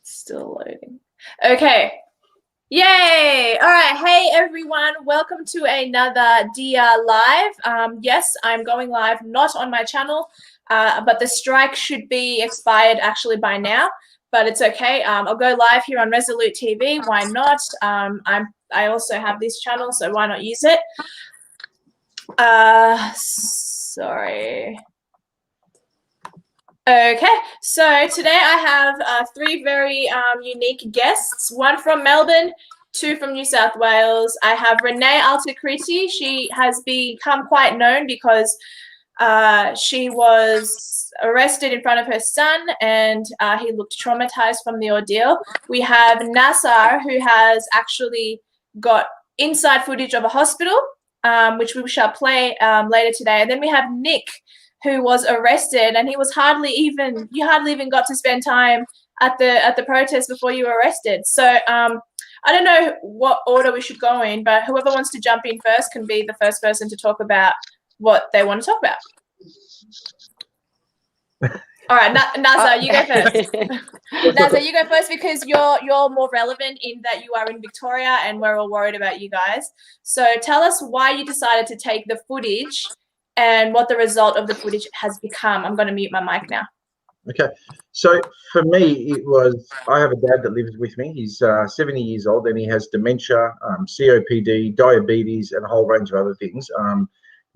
Still loading. Okay. Yay! All right. Hey, everyone. Welcome to another DR Live. Yes, I'm going live, not on my channel, but the strike should be expired actually by now, but it's okay. I'll go live here on Resolute TV. Why not? I also have this channel, so why not use it? Sorry. Okay, so today I have three very unique guests, one from Melbourne, two from New South Wales. I have Renee Altacriti. She has become quite known because she was arrested in front of her son and he looked traumatized from the ordeal. We have Nazar, who has actually got inside footage of a hospital, which we shall play later today. And then we have Nick, who was arrested, and he was hardly even got to spend time at the protest before you were arrested. So I don't know what order we should go in, but whoever wants to jump in first can be the first person to talk about what they want to talk about. All right, Nazar, you go first. Nazar, you go first because you're more relevant in that you are in Victoria and we're all worried about you guys. So tell us why you decided to take the footage and what the result of the footage has become. I'm going to mute my mic now. Okay, so for me, it was, I have a dad that lives with me. He's 70 years old and he has dementia, COPD, diabetes, and a whole range of other things.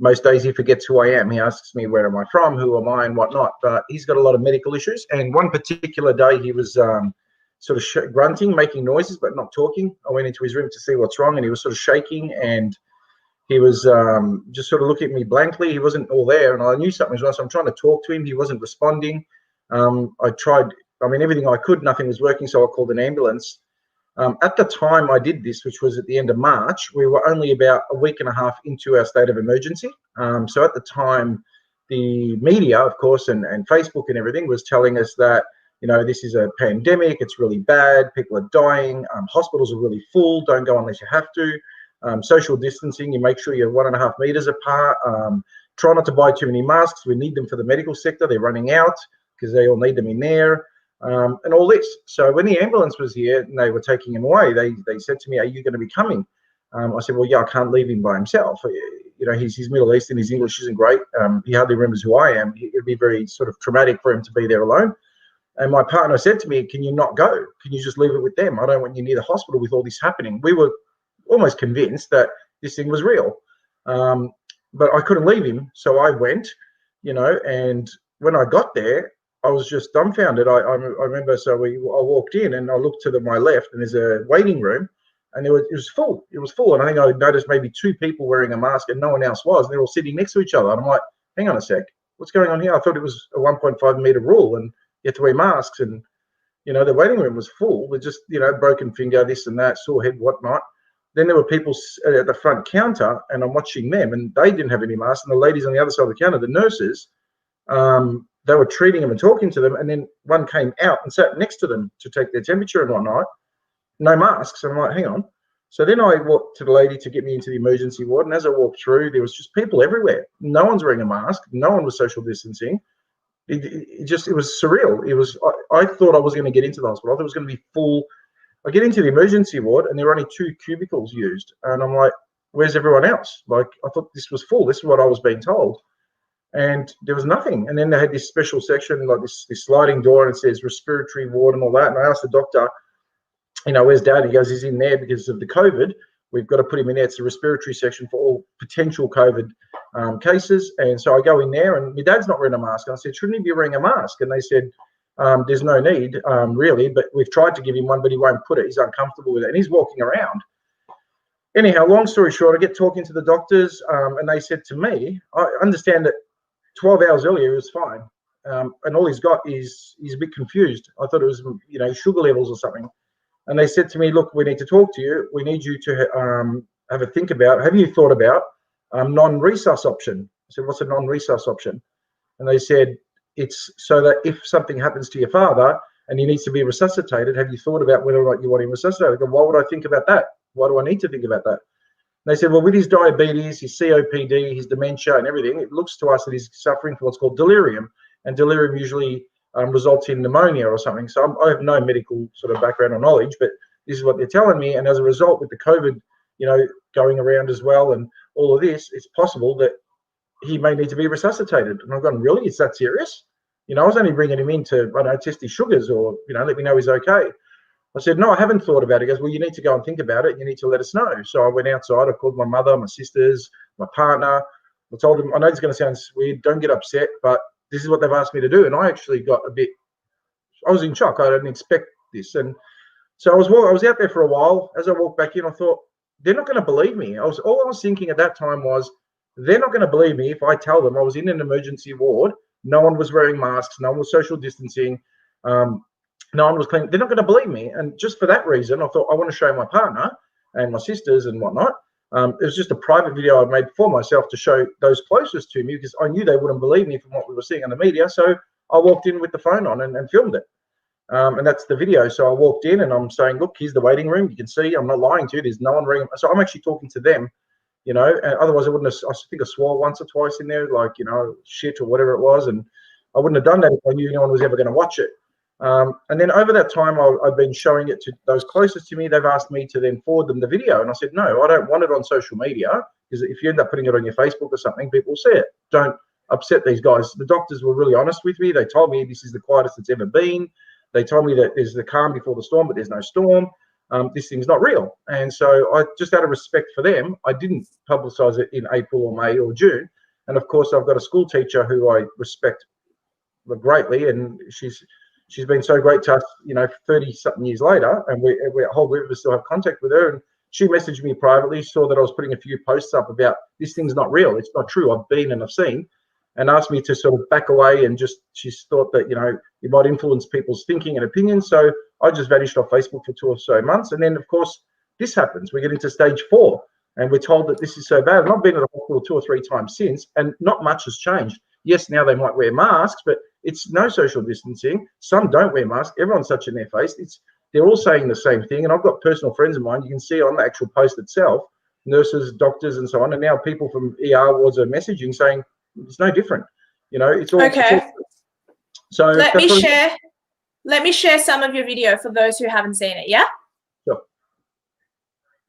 Most days he forgets who I am. He asks me, where am I from, who am I, and whatnot. But he's got a lot of medical issues. And one particular day he was sort of grunting, making noises, but not talking. I went into his room to see what's wrong, and he was sort of shaking, and he was just sort of looking at me blankly. He wasn't all there, and I knew something was wrong. So I'm trying to talk to him. He wasn't responding. I tried, everything I could. Nothing was working, so I called an ambulance. At the time I did this, which was at the end of March, we were only about a week and a half into our state of emergency. So at the time, the media, of course, and Facebook and everything was telling us that, this is a pandemic, it's really bad, people are dying, hospitals are really full, don't go unless you have to. Social distancing, you make sure you're 1.5 meters apart. Try not to buy too many masks. We need them for the medical sector. They're running out because they all need them in there, and all this. So when the ambulance was here and they were taking him away, they said to me, are you going to be coming? I said, well, yeah, I can't leave him by himself. He's Middle Eastern, his English isn't great. He hardly remembers who I am. It'd be very sort of traumatic for him to be there alone. And my partner said to me, can you not go? Can you just leave it with them? I don't want you near the hospital with all this happening. We were almost convinced that this thing was real, but I couldn't leave him, so I went, and when I got there, I was just dumbfounded. I remember, so I walked in and I looked to my left, and there's a waiting room, and it was full. It was full, and I think I noticed maybe 2 people wearing a mask, and no one else was. And they're all sitting next to each other, and I'm like, hang on a sec, what's going on here? I thought it was a 1.5 meter rule, and you have to wear masks, and the waiting room was full with just broken finger, this and that, sore head, whatnot. Then there were people at the front counter, and I'm watching them, and they didn't have any masks. And the ladies on the other side of the counter, the nurses, they were treating them and talking to them. And then one came out and sat next to them to take their temperature and whatnot. No masks. And I'm like, hang on. So then I walked to the lady to get me into the emergency ward. And as I walked through, there was just people everywhere. No one's wearing a mask. No one was social distancing. It was surreal. I thought I was going to get into the hospital. I thought it was going to be full. I get into the emergency ward and there were only 2 cubicles used. And I'm like, where's everyone else? Like, I thought this was full. This is what I was being told. And there was nothing. And then they had this special section, like this sliding door, and it says respiratory ward and all that. And I asked the doctor, where's Dad? He goes, he's in there because of the COVID. We've got to put him in there. It's the respiratory section for all potential COVID cases. And so I go in there, and my dad's not wearing a mask. And I said, shouldn't he be wearing a mask? And they said, there's no need, really, but we've tried to give him one, but he won't put it. He's uncomfortable with it, and he's walking around. Anyhow, long story short, I get talking to the doctors, and they said to me, I understand that 12 hours earlier he was fine, and all he's got is he's a bit confused. I thought it was, sugar levels or something. And they said to me, look, we need to talk to you. We need you to have a think about, have you thought about non-resus option? I said, what's a non-resus option? And they said, it's so that if something happens to your father and he needs to be resuscitated, have you thought about whether or not you want him resuscitated? I go, why would I think about that? Why do I need to think about that? And they said, well, with his diabetes, his COPD, his dementia and everything, it looks to us that he's suffering from what's called delirium. And delirium usually results in pneumonia or something. So I have no medical sort of background or knowledge, but this is what they're telling me. And as a result, with the COVID, going around as well and all of this, it's possible that he may need to be resuscitated. And I've gone, really? Is that serious? I was only bringing him in to, test his sugars or, let me know he's okay. I said, no, I haven't thought about it. He goes, well, you need to go and think about it. You need to let us know. So I went outside. I called my mother, my sisters, my partner. I told them, I know it's going to sound weird. Don't get upset, but this is what they've asked me to do. And I actually got I was in shock. I didn't expect this. And so I was out there for a while. As I walked back in, I thought, they're not going to believe me. All I was thinking at that time was, they're not going to believe me if I tell them I was in an emergency ward. No one was wearing masks. No one was social distancing. No one was clean. They're not going to believe me. And just for that reason, I thought I want to show my partner and my sisters and whatnot. It was just a private video I made for myself to show those closest to me, because I knew they wouldn't believe me from what we were seeing on the media. So I walked in with the phone on and filmed it. And that's the video. So I walked in and I'm saying, look, here's the waiting room. You can see, I'm not lying to you. There's no one ringing. So I'm actually talking to them. And otherwise I wouldn't have, I think I swore once or twice in there, like, shit or whatever it was. And I wouldn't have done that if I knew anyone was ever going to watch it. And then over that time, I've been showing it to those closest to me. They've asked me to then forward them the video. And I said, no, I don't want it on social media, because if you end up putting it on your Facebook or something, people will see it. Don't upset these guys. The doctors were really honest with me. They told me this is the quietest it's ever been. They told me that there's the calm before the storm, but there's no storm. This thing's not real. And so I, just out of respect for them, I didn't publicize it in April or May or June. And of course, I've got a school teacher who I respect greatly, and she's been so great to us, 30-something years later, and we still have contact with her. And she messaged me privately, saw that I was putting a few posts up about this thing's not real. It's not true. I've been and I've seen, and asked me to sort of back away, and she's thought that, it might influence people's thinking and opinions. So I just vanished off Facebook for 2 or so months. And then, of course, this happens. We get into stage 4, and we're told that this is so bad. And I've been at the hospital 2 or 3 times since, and not much has changed. Yes, now they might wear masks, but it's no social distancing. Some don't wear masks. Everyone's touching their face. They're all saying the same thing. And I've got personal friends of mine. You can see on the actual post itself, nurses, doctors, and so on. And now people from ER wards are messaging saying it's no different. It's all okay. So let me share some of your video for those who haven't seen it. Yeah. Sure.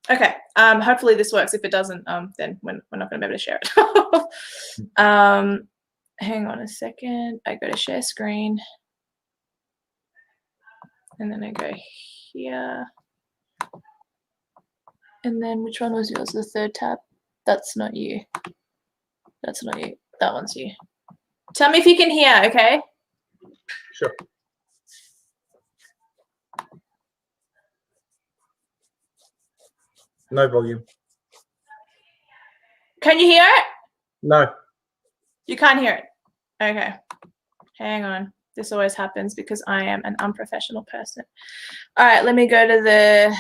Okay. Hopefully this works. If it doesn't, then we're not going to be able to share it. Hang on a second. I go to share screen, and then I go here, and then which one was yours? The third tab. That's not you. That's not you. That one's you. Tell me if you can hear. Okay. Sure. No volume. Can you hear it? No. You can't hear it. Okay. Hang on. This always happens because I am an unprofessional person. All right, let me go to the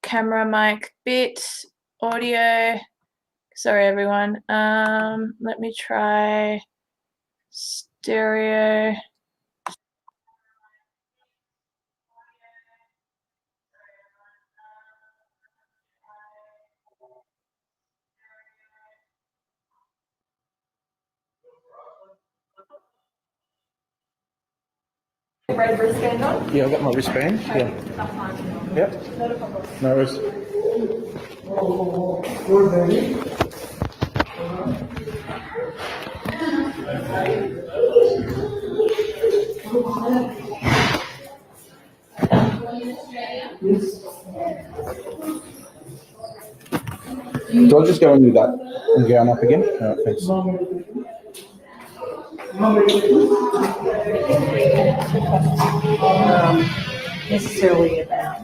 camera mic bit, audio. Sorry, everyone. Let me try stereo. Red wristband on? Yeah, I've got my wristband. Okay. Yeah. Yep. Not a problem. No worries. Do I just go and do that and go on up again? All right, thanks. Necessarily about.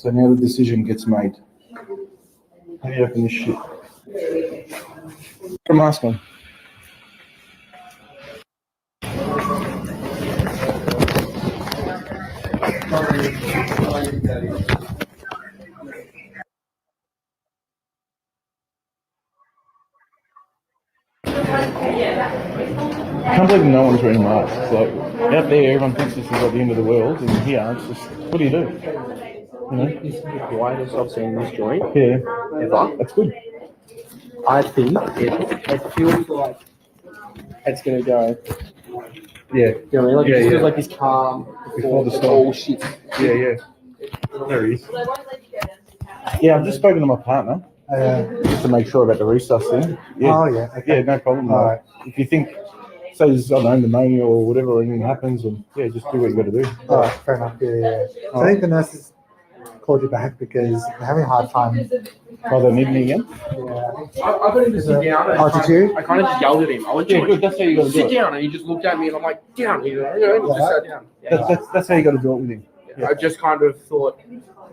So now the decision gets made. How do you open this shit? Put a mask on. I can't believe no one's wearing masks. Like, out there, everyone thinks this is like the end of the world, and here, it's just, what do you do? This is the quietest I've seen this joint Yeah, ever. that's good. I think it feels like it's going to go. Yeah. You know what I mean? Like, Yeah, it just yeah. feels like this calm Before the it's storm. all shit. Yeah. There he is. Yeah, I've just spoken to my partner just to make sure about the resus thing. Yeah. Oh, yeah. Okay. Yeah, no problem. All right. If you think, say there's, I don't know, pneumonia or whatever, anything happens, and yeah, just do what you got to do. All right, fair enough. Yeah. So I think the nurses called you back because they're having a hard time. Oh, they need me again? Yeah. I got him to sit down. Oh, did you? I kind of just yelled at him. I went, Yeah, good. That's how you got to do sit it. down, and he just looked at me, and I'm like, down. He's like, yeah, he just sat down. Yeah. That's how you got to do it with him. I just kind of thought,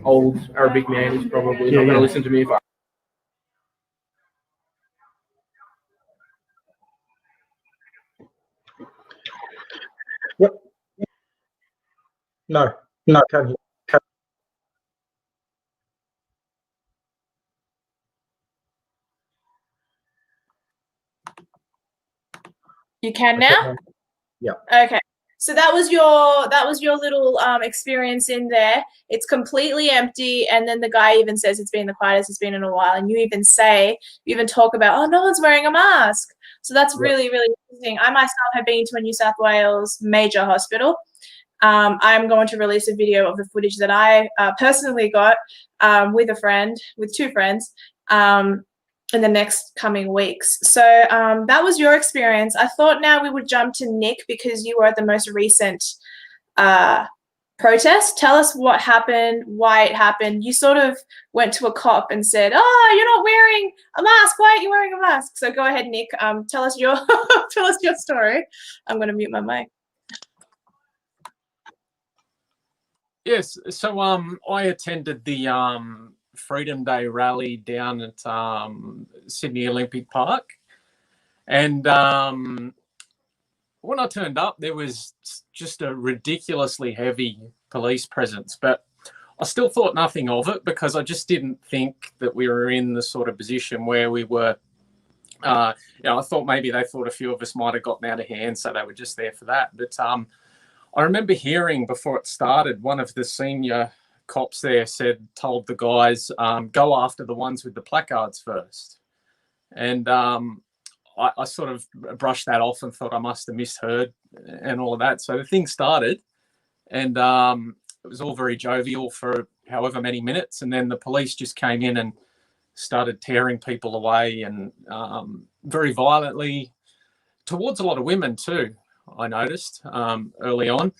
old Arabic man is probably Yeah, not going yeah. to listen to me if I. No, can't hear. You can now? Yeah. Okay. So that was your little experience in there. It's completely empty, and then the guy even says it's been the quietest it's been in a while, and you even talk about, oh, no one's wearing a mask. So that's really, really interesting. I myself have been to a New South Wales major hospital. I'm going to release a video of the footage that I personally got with two friends, in the next coming weeks. So that was your experience. I thought now we would jump to Nick because you were at the most recent protest. Tell us what happened, why it happened. You sort of went to a cop and said, oh, you're not wearing a mask. Why aren't you wearing a mask? So go ahead, Nick. Tell us your story. I'm going to mute my mic. Yes, so I attended the Freedom Day rally down at Sydney Olympic Park, and when I turned up, there was just a ridiculously heavy police presence, but I still thought nothing of it because I just didn't think that we were in the sort of position where we were. I thought maybe they thought a few of us might have gotten out of hand, so they were just there for that, but I remember hearing before it started, one of the senior cops there told the guys, go after the ones with the placards first. And I sort of brushed that off and thought I must have misheard and all of that. So the thing started, and it was all very jovial for however many minutes. And then the police just came in and started tearing people away, and very violently towards a lot of women too. I noticed early on.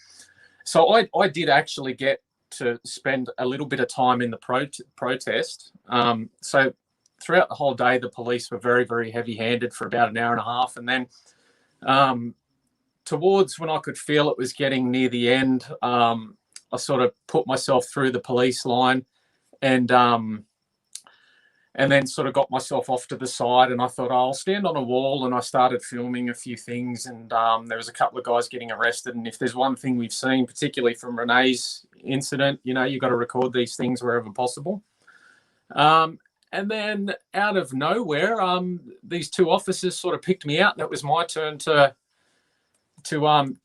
So I did actually get to spend a little bit of time in the protest. So throughout the whole day, the police were very, very heavy-handed for about an hour and a half. And then towards when I could feel it was getting near the end, I sort of put myself through the police line and then sort of got myself off to the side, and I thought, I'll stand on a wall, and I started filming a few things, and there was a couple of guys getting arrested. And if there's one thing we've seen, particularly from Renee's incident, you've got to record these things wherever possible. And then out of nowhere, these two officers sort of picked me out, and it was my turn to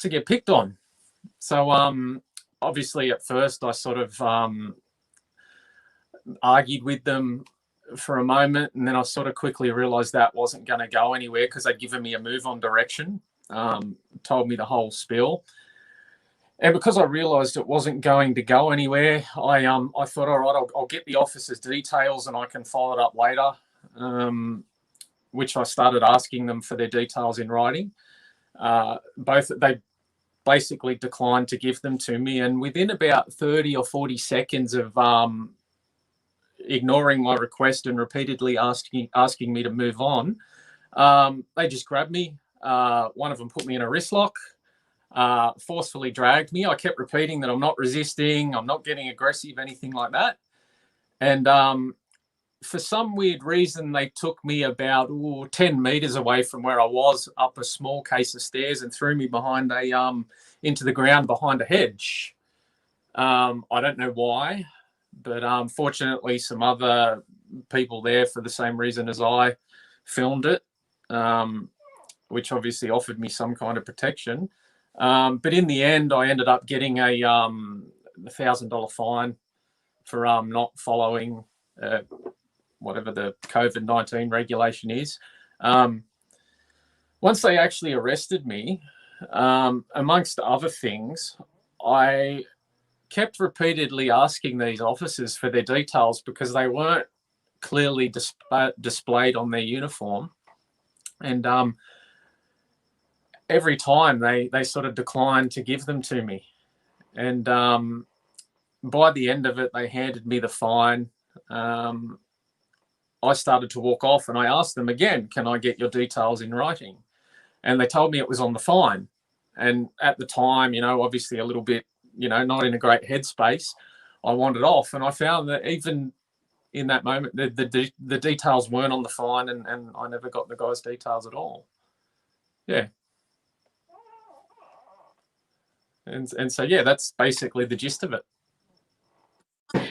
get picked on. So obviously at first I sort of argued with them for a moment, and then I sort of quickly realized that wasn't going to go anywhere because they'd given me a move on direction, told me the whole spiel. And because I realized it wasn't going to go anywhere, I thought, all right, I'll get the officer's details and I can follow it up later, which I started asking them for their details in writing. They basically declined to give them to me, and within about 30 or 40 seconds of ignoring my request and repeatedly asking me to move on, they just grabbed me. One of them put me in a wrist lock, forcefully dragged me. I kept repeating that I'm not resisting, I'm not getting aggressive, anything like that. And for some weird reason, they took me about 10 meters away from where I was, up a small case of stairs, and threw me behind into the ground behind a hedge. I don't know why, but fortunately some other people there, for the same reason as I, filmed it, which obviously offered me some kind of protection. But in the end, I ended up getting a $1,000 fine for not following whatever the COVID-19 regulation is. Once they actually arrested me, amongst other things, I kept repeatedly asking these officers for their details because they weren't clearly displayed on their uniform. And every time they sort of declined to give them to me. And by the end of it, they handed me the fine. I started to walk off and I asked them again, can I get your details in writing? And they told me it was on the fine. And at the time, obviously a little bit, not in a great headspace, I wandered off. And I found that even in that moment, the details weren't on the fine, and I never got the guy's details at all. Yeah. And so, yeah, that's basically the gist of it.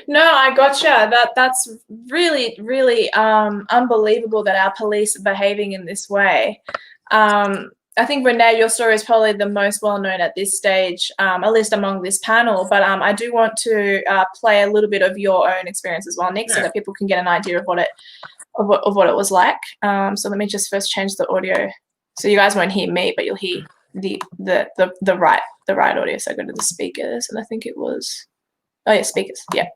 No, I gotcha. That's really, really unbelievable that our police are behaving in this way. I think, Renee, your story is probably the most well-known at this stage, at least among this panel. But I do want to play a little bit of your own experience as well, Nick, so that people can get an idea of what it was like. So let me just first change the audio, so you guys won't hear me, but you'll hear the right audio. So I go to the speakers, and I think it was, oh yeah, speakers, yeah.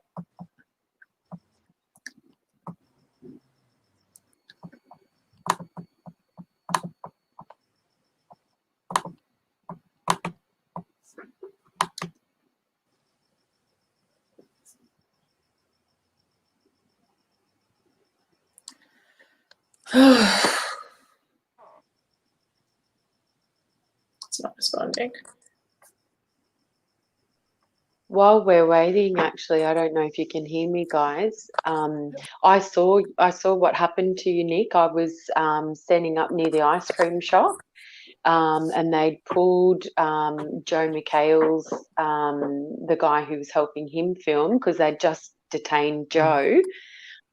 It's not responding. While we're waiting, actually, I don't know if you can hear me, guys. I saw what happened to you, Nick. I was standing up near the ice cream shop, and they'd pulled Joe McHale's, the guy who was helping him film, because they'd just detained Joe.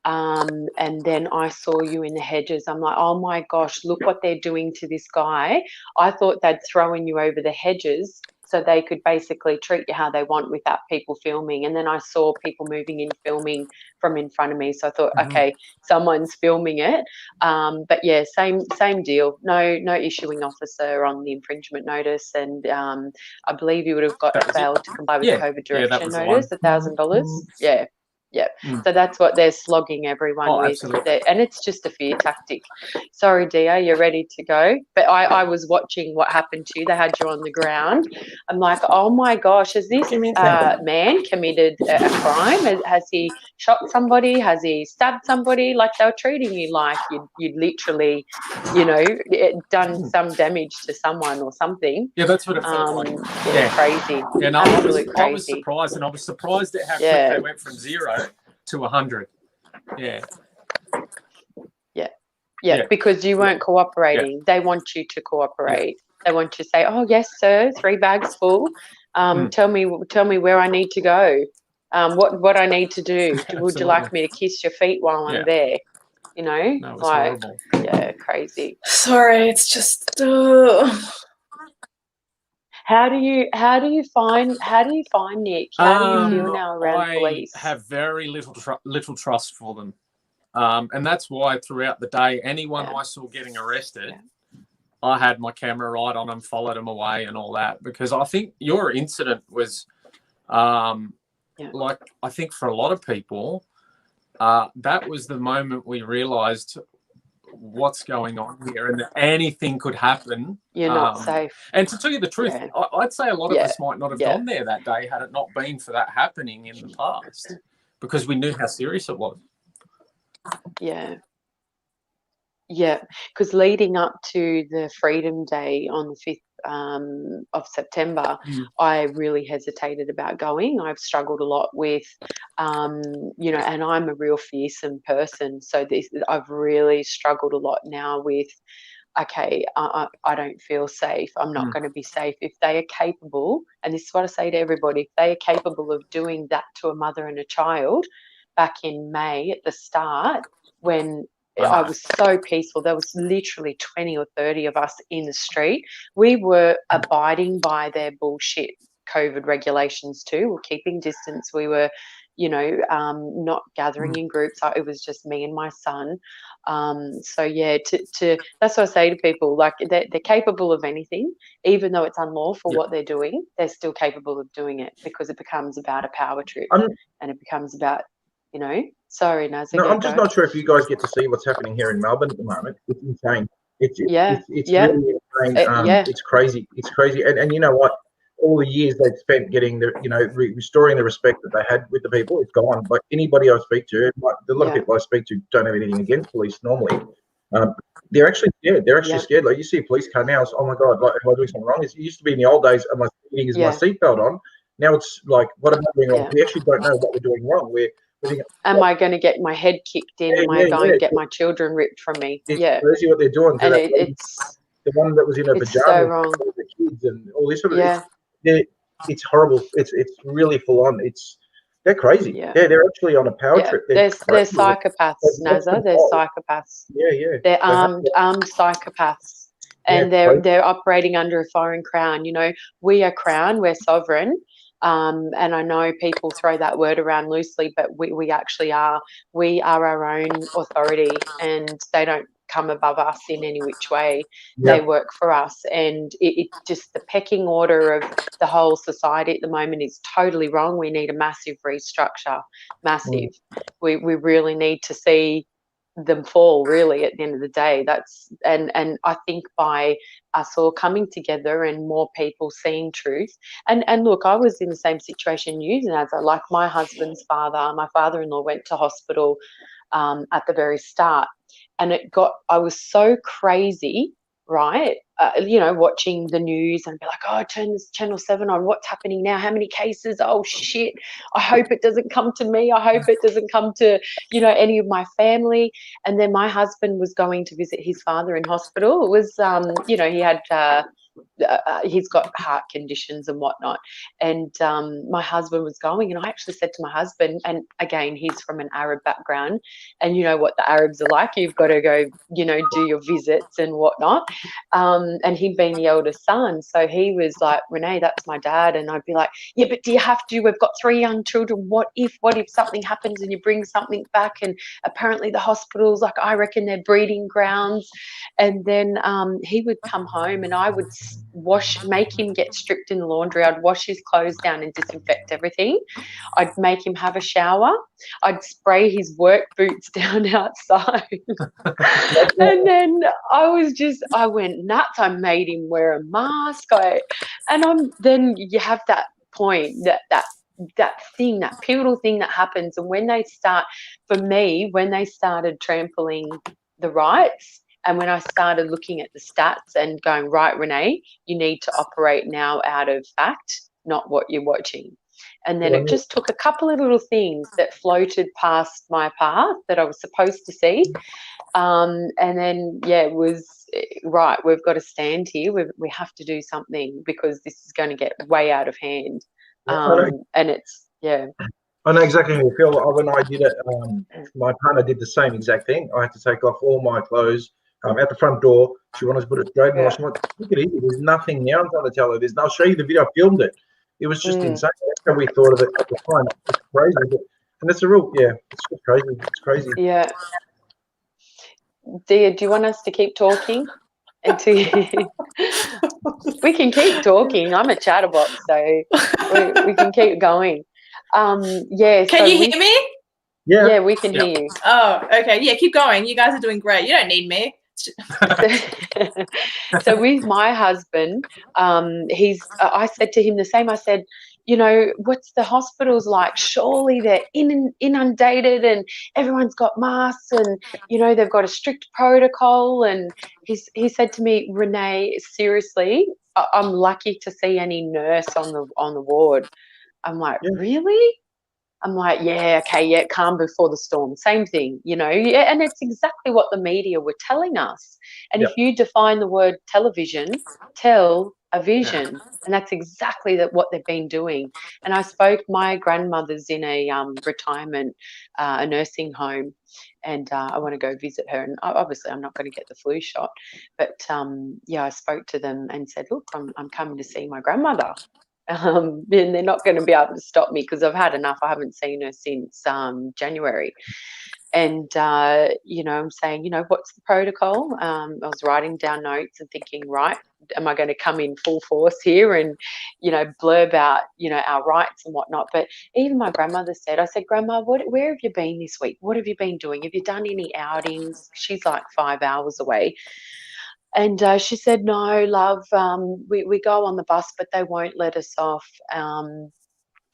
And then I saw you in the hedges. I'm like, oh my gosh, look what they're doing to this guy. I thought they'd thrown you over the hedges so they could basically treat you how they want without people filming. And then I saw people moving in, filming from in front of me. So I thought, okay, someone's filming it. But yeah, same deal. No issuing officer on the infringement notice. And I believe you would have failed to comply with the COVID direction notice, $1,000. Yeah. Yeah, so that's what they're slogging everyone with. And it's just a fear tactic. Sorry, Dia, you're ready to go. But I was watching what happened to you. They had you on the ground. I'm like, oh my gosh, has this man committed a crime? Has he shot somebody? Has he stabbed somebody? Like, they were treating you like you'd literally, done some damage to someone or something. Yeah, that's what it felt like. Yeah, crazy. Yeah, no, I was surprised, and I was surprised at how quick they went from 0 to 100. Yeah, because you weren't cooperating. They want you to cooperate. They want you to say, oh yes sir, 3 bags full, tell me where I need to go, what I need to do. Would you like me to kiss your feet while I'm there? No, it was horrible. Yeah, crazy. Sorry, it's just How do you find Nick? How do you feel now around police? I have very little trust for them, and that's why throughout the day, anyone I saw getting arrested, I had my camera right on them, followed them away, and all that, because I think your incident was, like, I think for a lot of people, that was the moment we realised what's going on here, and that anything could happen. You're not safe. And to tell you the truth, I'd say a lot of us might not have gone there that day had it not been for that happening in the past, because we knew how serious it was. Yeah, because leading up to the Freedom Day on the 5th of September, I really hesitated about going. I've struggled a lot with, and I'm a real fearsome person. So I've really struggled a lot now with, okay, I don't feel safe. I'm not going to be safe. If they are capable, and this is what I say to everybody, if they are capable of doing that to a mother and a child back in May at the start, when I was so peaceful. There was literally 20 or 30 of us in the street. We were abiding by their bullshit COVID regulations too. We're keeping distance. We were, not gathering in groups. It was just me and my son. So yeah, to that's what I say to people, like they're capable of anything, even though it's unlawful what they're doing, they're still capable of doing it, because it becomes about a power trip, and it becomes about, sorry, Nazar. No, I'm just not sure if you guys get to see what's happening here in Melbourne at the moment. It's insane. It's really insane. It's crazy. It's crazy. And you know what? All the years they've spent getting the, restoring the respect that they had with the people, it's gone. Like anybody I speak to, like a lot of people I speak to don't have anything against police normally. They're actually scared. They're actually scared. Like you see a police car now, it's, oh my God, like, am I doing something wrong? It used to be in the old days, am I speeding? Is my seatbelt on? Now it's like, what am I doing wrong? We actually don't know what we're doing wrong. We're thinking, am I going to get my head kicked in? Am I going to get my children ripped from me? It's crazy what they're doing. And it's the one that was in her pajamas, so wrong. The kids and all this sort of it's horrible. It's really full on. They're crazy. Yeah, they're actually on a power trip. They're psychopaths, Nazar. They're psychopaths. Yeah. They're armed psychopaths, and they're operating under a foreign crown. We are crown. We're sovereign. And I know people throw that word around loosely, but we actually are. We are our own authority, and they don't come above us in any which way. They work for us, and it just, the pecking order of the whole society at the moment is totally wrong. We need a massive restructure, massive. We really need to see them fall, really, at the end of the day. And I think by us all coming together and more people seeing truth, and look, I was in the same situation you, Nazar. Like my husband's father, my father-in-law, went to hospital at the very start, and I was so crazy, right? Watching the news and be like, oh, turn this Channel 7 on. What's happening now? How many cases? Oh, shit. I hope it doesn't come to me. I hope it doesn't come to, any of my family. And then my husband was going to visit his father in hospital. It was, he had... he's got heart conditions and whatnot, and my husband was going, and I actually said to my husband, and again, he's from an Arab background, and you know what the Arabs are like, you've got to go, do your visits and whatnot, and he'd been the eldest son, so he was like, Renee, that's my dad, and I'd be like, yeah, but do you have to? We've got 3 young children. What if something happens and you bring something back? And apparently the hospitals, like, I reckon they're breeding grounds. And then he would come home, and I would make him get stripped in the laundry. I'd wash his clothes down and disinfect everything. I'd make him have a shower. I'd spray his work boots down outside. And then I went nuts. I made him wear a mask. Then you have that point, that thing, that pivotal thing that happens. And when they started trampling the rights, and when I started looking at the stats and going, right, Renee, you need to operate now out of fact, not what you're watching. And then it just took a couple of little things that floated past my path that I was supposed to see. And then, it was, right, we've got to stand here. We have to do something, because this is going to get way out of hand. And it's, I know exactly how you feel. When I did it, my partner did the same exact thing. I had to take off all my clothes at the front door. She wanted to put it straight in the wash. I'm like, look at it, there's nothing now. I'm trying to tell her this. I'll show you the video. I filmed it. It was just insane. That's how we thought of it at the time. It's crazy. And it's a real, it's just crazy. It's crazy. Yeah. Dia, do you want us to keep talking? We can keep talking. I'm a chatterbox, so we can keep going. Can you hear me? Yeah, we can hear you. Oh, okay. Yeah, keep going. You guys are doing great. You don't need me. So with my husband, I said to him the same. I said, what's the hospitals like? Surely they're inundated and everyone's got masks and, they've got a strict protocol. And he said to me, Renee, seriously, I'm lucky to see any nurse on the ward. I'm like, really? I'm like, calm before the storm. Same thing, and it's exactly what the media were telling us. And if you define the word television, tell a vision, and that's exactly what they've been doing. And my grandmother's in a retirement, a nursing home, and I want to go visit her. And obviously I'm not going to get the flu shot, but I spoke to them and said, look, I'm coming to see my grandmother. and they're not going to be able to stop me because I've had enough. I haven't seen her since January. And, I'm saying, what's the protocol? I was writing down notes and thinking, right, am I going to come in full force here and, blurb out, our rights and whatnot? But even my grandmother said, I said, Grandma, where have you been this week? What have you been doing? Have you done any outings? She's like 5 hours away. And she said, no, love, we go on the bus, but they won't let us off.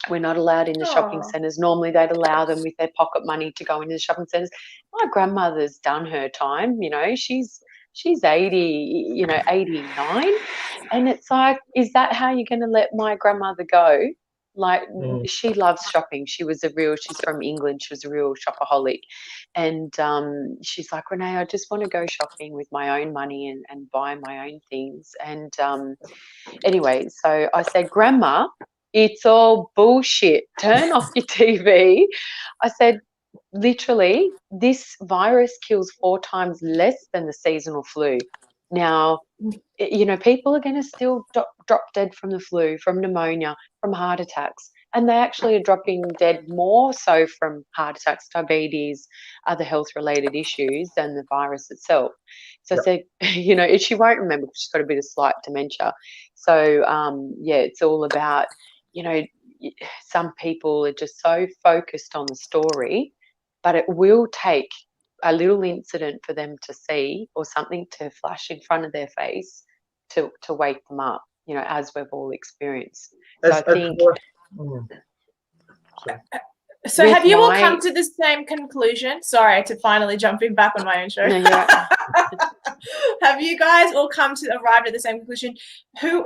We're not allowed in the shopping centres. Normally they'd allow them with their pocket money to go into the shopping centres. My grandmother's done her time, she's 80, 89. And it's like, is that how you're going to let my grandmother go? Like, she loves shopping. She's from England. She was a real shopaholic. And she's like, Renee, I just want to go shopping with my own money and buy my own things. And anyway, so I said, Grandma, it's all bullshit. Turn off your TV. I said, literally, this virus kills 4 times less than the seasonal flu. Now, people are going to still drop dead from the flu, from pneumonia, from heart attacks. And they actually are dropping dead more so from heart attacks, diabetes, other health-related issues than the virus itself. So I said, she won't remember because she's got a bit of slight dementia. So, it's all about, some people are just so focused on the story, but it will take a little incident for them to see or something to flash in front of their face to wake them up, as we've all experienced. So I think... So have you all come to the same conclusion? Sorry to finally jumping back on my own show. No, Have you guys all arrived at the same conclusion? Do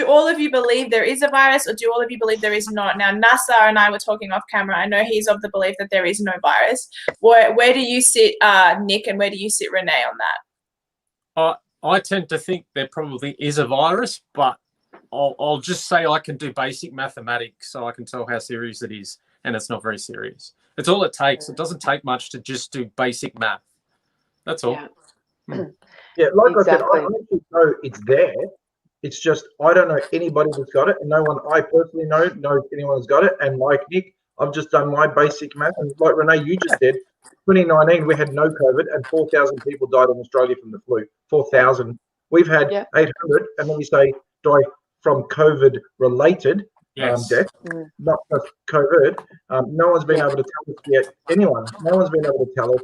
all of you believe there is a virus, or do all of you believe there is not? Now, Nazar and I were talking off camera. I know he's of the belief that there is no virus. Where do you sit, Nick, and where do you sit, Renee, on that? I tend to think there probably is a virus, but I'll just say I can do basic mathematics, so I can tell how serious it is, and it's not very serious. It's all it takes. It doesn't take much to just do basic math. That's all. Yeah, like Exactly. I said, I actually know it's there. It's just I don't know anybody that's got it, and no one I personally knows anyone's got it. And like Nick, I've just done my basic math, and like Renee, you just said, 2019 we had no COVID, and 4,000 people died in Australia from the flu. 4,000. We've had 800, and then we say die from COVID-related death, not just COVID. No one's been able to tell us yet. No one's been able to tell us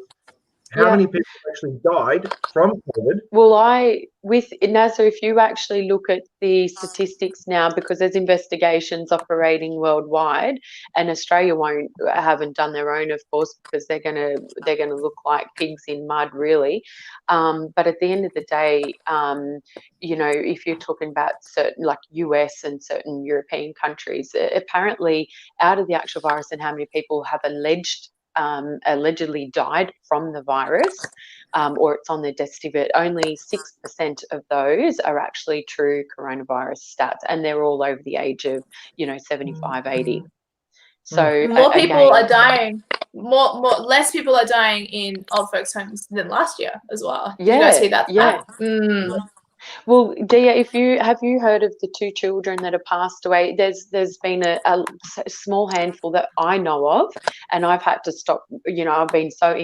how many people actually died from COVID. Well, with Nazar, if you actually look at the statistics now, because there's investigations operating worldwide, and Australia haven't done their own, of course, because they're gonna look like pigs in mud, really. But at the end of the day, if you're talking about certain like US and certain European countries, apparently out of the actual virus and how many people have allegedly died from the virus, or it's on their death certificate, only 6% of those are actually true coronavirus stats, and they're all over the age of 75, 80. So more people are dying. Less people are dying in old folks' homes than last year as well. Yeah, you guys see that? Yeah. Well, Dia, have you heard of the 2 children that have passed away? There's been a small handful that I know of, and I've had to stop. I've been so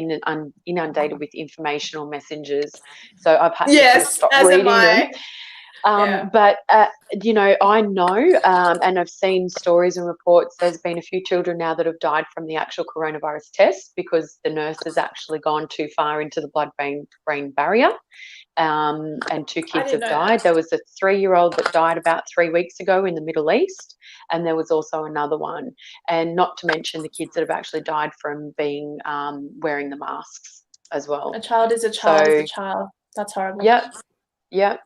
inundated with informational messages, so I've had to stop reading them. But I know, and I've seen stories and reports. There's been a few children now that have died from the actual coronavirus test because the nurse has actually gone too far into the blood-brain barrier. And 2 kids have died. There was a 3-year-old that died about 3 weeks ago in the Middle East, and there was also another one. And not to mention the kids that have actually died from being wearing the masks as well. A child is a child is a child. That's horrible. Yep.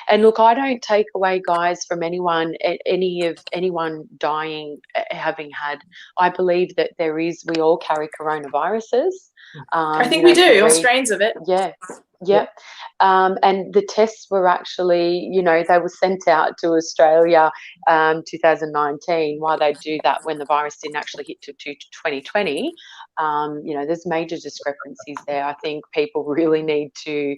And look, I don't take away, guys, from anyone dying, having had. I believe that we all carry coronaviruses. I think we do, or strains of it. Yeah. Yep. And the tests were actually, they were sent out to Australia 2019. Why they do that when the virus didn't actually hit to 2020? There's major discrepancies there. I think people really need to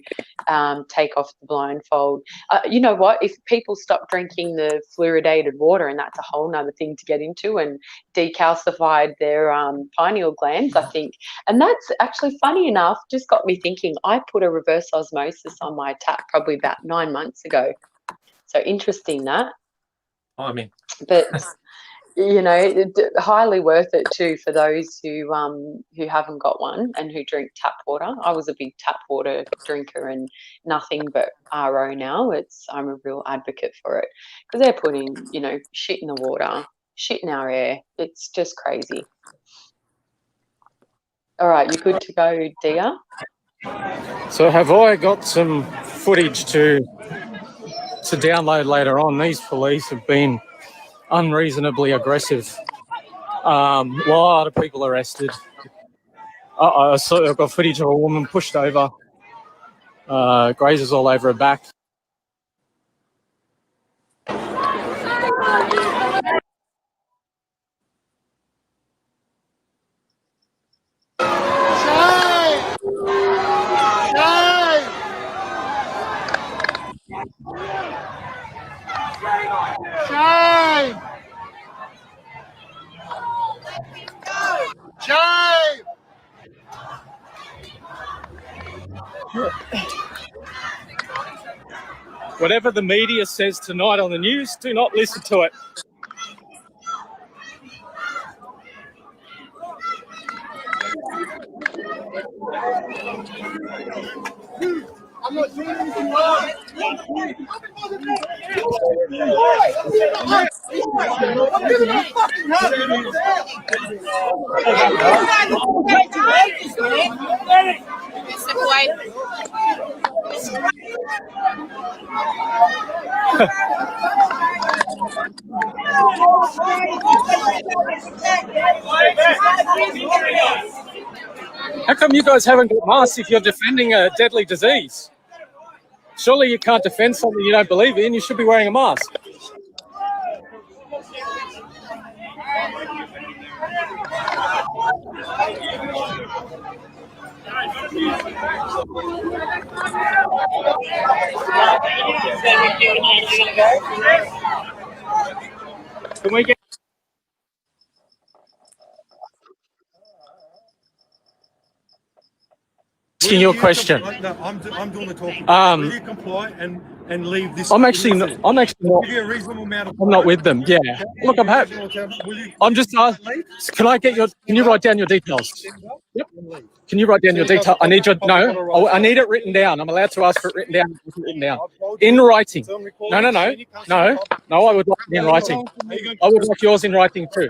take off the blindfold. You know what? If people stop drinking the fluoridated water, and that's a whole nother thing to get into, and decalcified their pineal glands, I think. And that's actually, funny enough, just got me thinking. I put a reverse osmosis on my tap probably about 9 months ago. So interesting that. I mean, But highly worth it too for those who haven't got one and who drink tap water. I was a big tap water drinker and nothing but RO now. I'm a real advocate for it because they're putting shit in the water, shit in our air. It's just crazy. All right, you good to go, Dia? So have I got some footage to download later on? These police have been unreasonably aggressive. A lot of people arrested. I've got footage of a woman pushed over, grazes all over her back. Whatever the media says tonight on the news, do not listen to it. I'm not doing anything wrong. How come you guys haven't got masks if you're defending a deadly disease? Surely you can't defend something you don't believe in. You should be wearing a mask. Can we get... Asking your question. No, I'm doing the talking. Will you comply and leave this? I'm actually not. Give you a reasonable amount of time. I'm not with them. Yeah. Look, I'm happy. I'm just. Can I get your? Can you write down your details? Yep. Can you write down your details? I need your. No. I need it written down. I'm allowed to ask for it written down. Written down. In writing. No. I would like it in writing. I would like yours in writing too.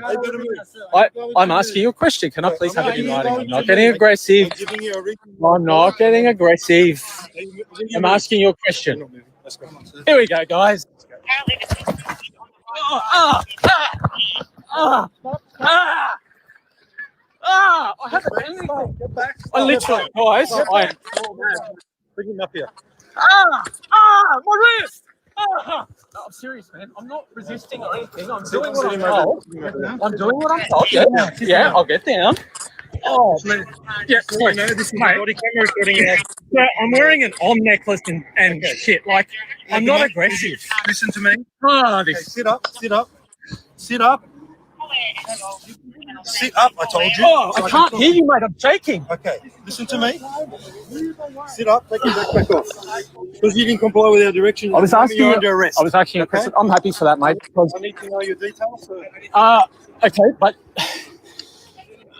I'm asking you a question. Can I please have it in writing? I'm not getting aggressive. I'm not getting aggressive. I'm asking you a question. Here we go, guys. I haven't done anything. I literally, guys. Bring him up here. My wrist. No, I'm serious, man. I'm not resisting or anything. I'm doing what I'm told. I'm doing what I'm told. Yeah, I'll get down. Oh, yeah, sorry. This is body camera recording. Yeah, I'm wearing an om necklace and shit. Like, I'm not aggressive. Listen to me. Okay, sit up. Sit up, I told you. Oh, I can't hear you, mate. I'm shaking. Okay, listen to me. Sit up, take your backpack off. Because you didn't comply with our direction. I was asking you under arrest. I was asking you a question. I'm happy for that, mate. Because, I need to know your details. okay, but...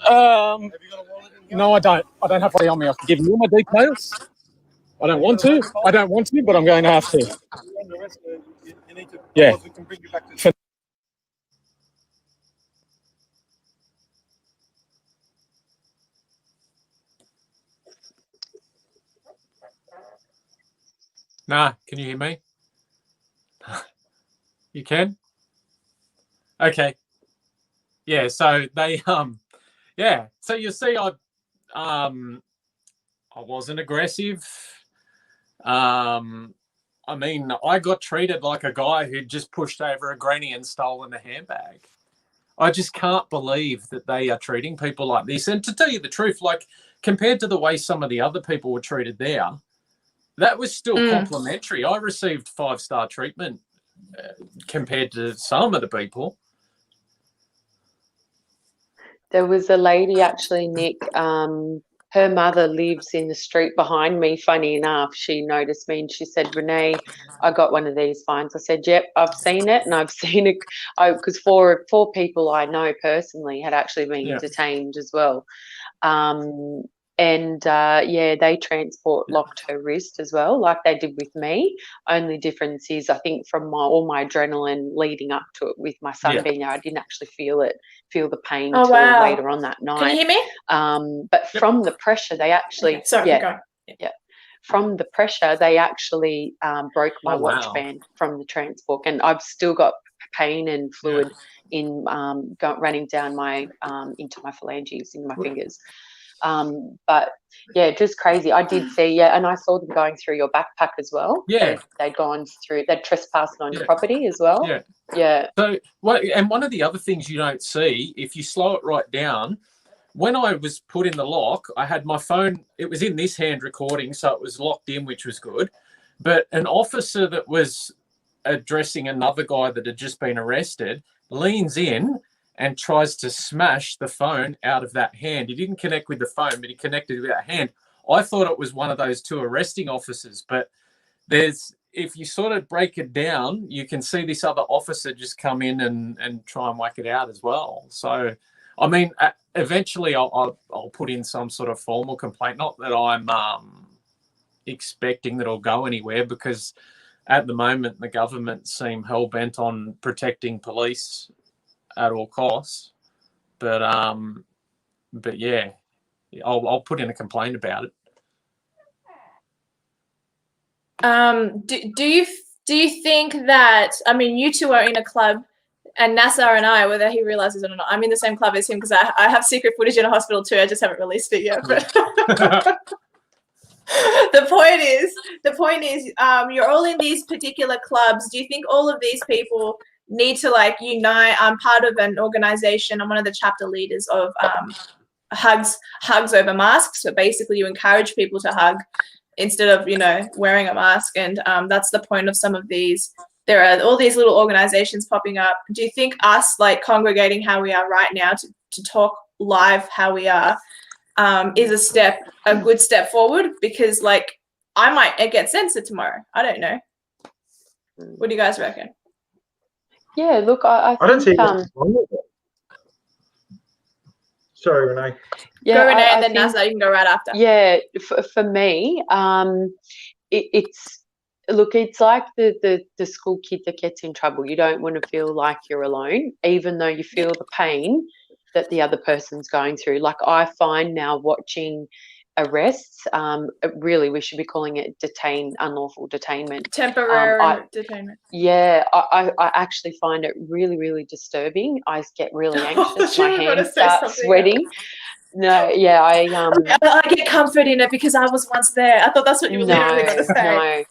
Have you got a wallet in here? No, I don't. I don't have money on me. I can give you all my details. I don't want to, but I'm going to have to. You need to. Yeah. We can bring you back to. Nah, can you hear me? You can? Okay. Yeah, so they so you see I wasn't aggressive. I mean, I got treated like a guy who'd just pushed over a granny and stolen a handbag. I just can't believe that they are treating people like this. And to tell you the truth, like compared to the way some of the other people were treated there, that was still complimentary. I received 5-star treatment compared to some of the people. There was a lady actually, Nick, her mother lives in the street behind me. Funny enough, she noticed me and she said, Renee, I got one of these fines. I said, yep, I've seen it. And I've seen it because four people I know personally had actually been detained as well. They locked her wrist as well, like they did with me. Only difference is, I think, from all my adrenaline leading up to it with my son being there, I didn't actually feel the pain until later on that night. Can you hear me? But from the pressure, they actually, from the pressure, they actually broke my watch band from the transport, and I've still got pain and fluid in running down my into my phalanges in my fingers. But yeah, just crazy. I did see, and I saw them going through your backpack as well. They'd gone through, they'd trespassed on your property as well. So one of the other things you don't see, if you slow it right down, when I was put in the lock, I had my phone, it was in this hand recording, so it was locked in, which was good. But an officer that was addressing another guy that had just been arrested leans in and tries to smash the phone out of that hand. He didn't connect with the phone, but he connected with that hand. I thought it was one of those two arresting officers, but if you sort of break it down, you can see this other officer just come in and try and whack it out as well. So, I mean, eventually I'll put in some sort of formal complaint. Not that I'm expecting that it'll go anywhere, because at the moment the government seem hell-bent on protecting police at all costs, but yeah, I'll put in a complaint about it. Do you think that, I mean, you two are in a club, and Nazar and I, whether he realizes it or not, I'm in the same club as him because I have secret footage in a hospital too. I just haven't released it yet. But the point is, you're all in these particular clubs. Do you think all of these people need to like unite? I'm part of an organization. I'm one of the chapter leaders of hugs over masks. So basically you encourage people to hug instead of, wearing a mask. And that's the point of some of these. There are all these little organizations popping up. Do you think us like congregating how we are right now to talk live how we are is a good step forward? Because like I might get censored tomorrow. I don't know. What do you guys reckon? Yeah, look, I don't see think, sorry, Renee. Yeah, go Renee, and then Nazar, you can go right after. Yeah, for me, it's like the school kid that gets in trouble. You don't want to feel like you're alone, even though you feel the pain that the other person's going through. Like I find now watching arrests, really we should be calling it unlawful detainment. Temporary detainment. Yeah, I actually find it really, really disturbing. I get really anxious. My hands start sweating. No, yeah, I get comfort in it because I was once there. I thought that's what you were literally going to say. No,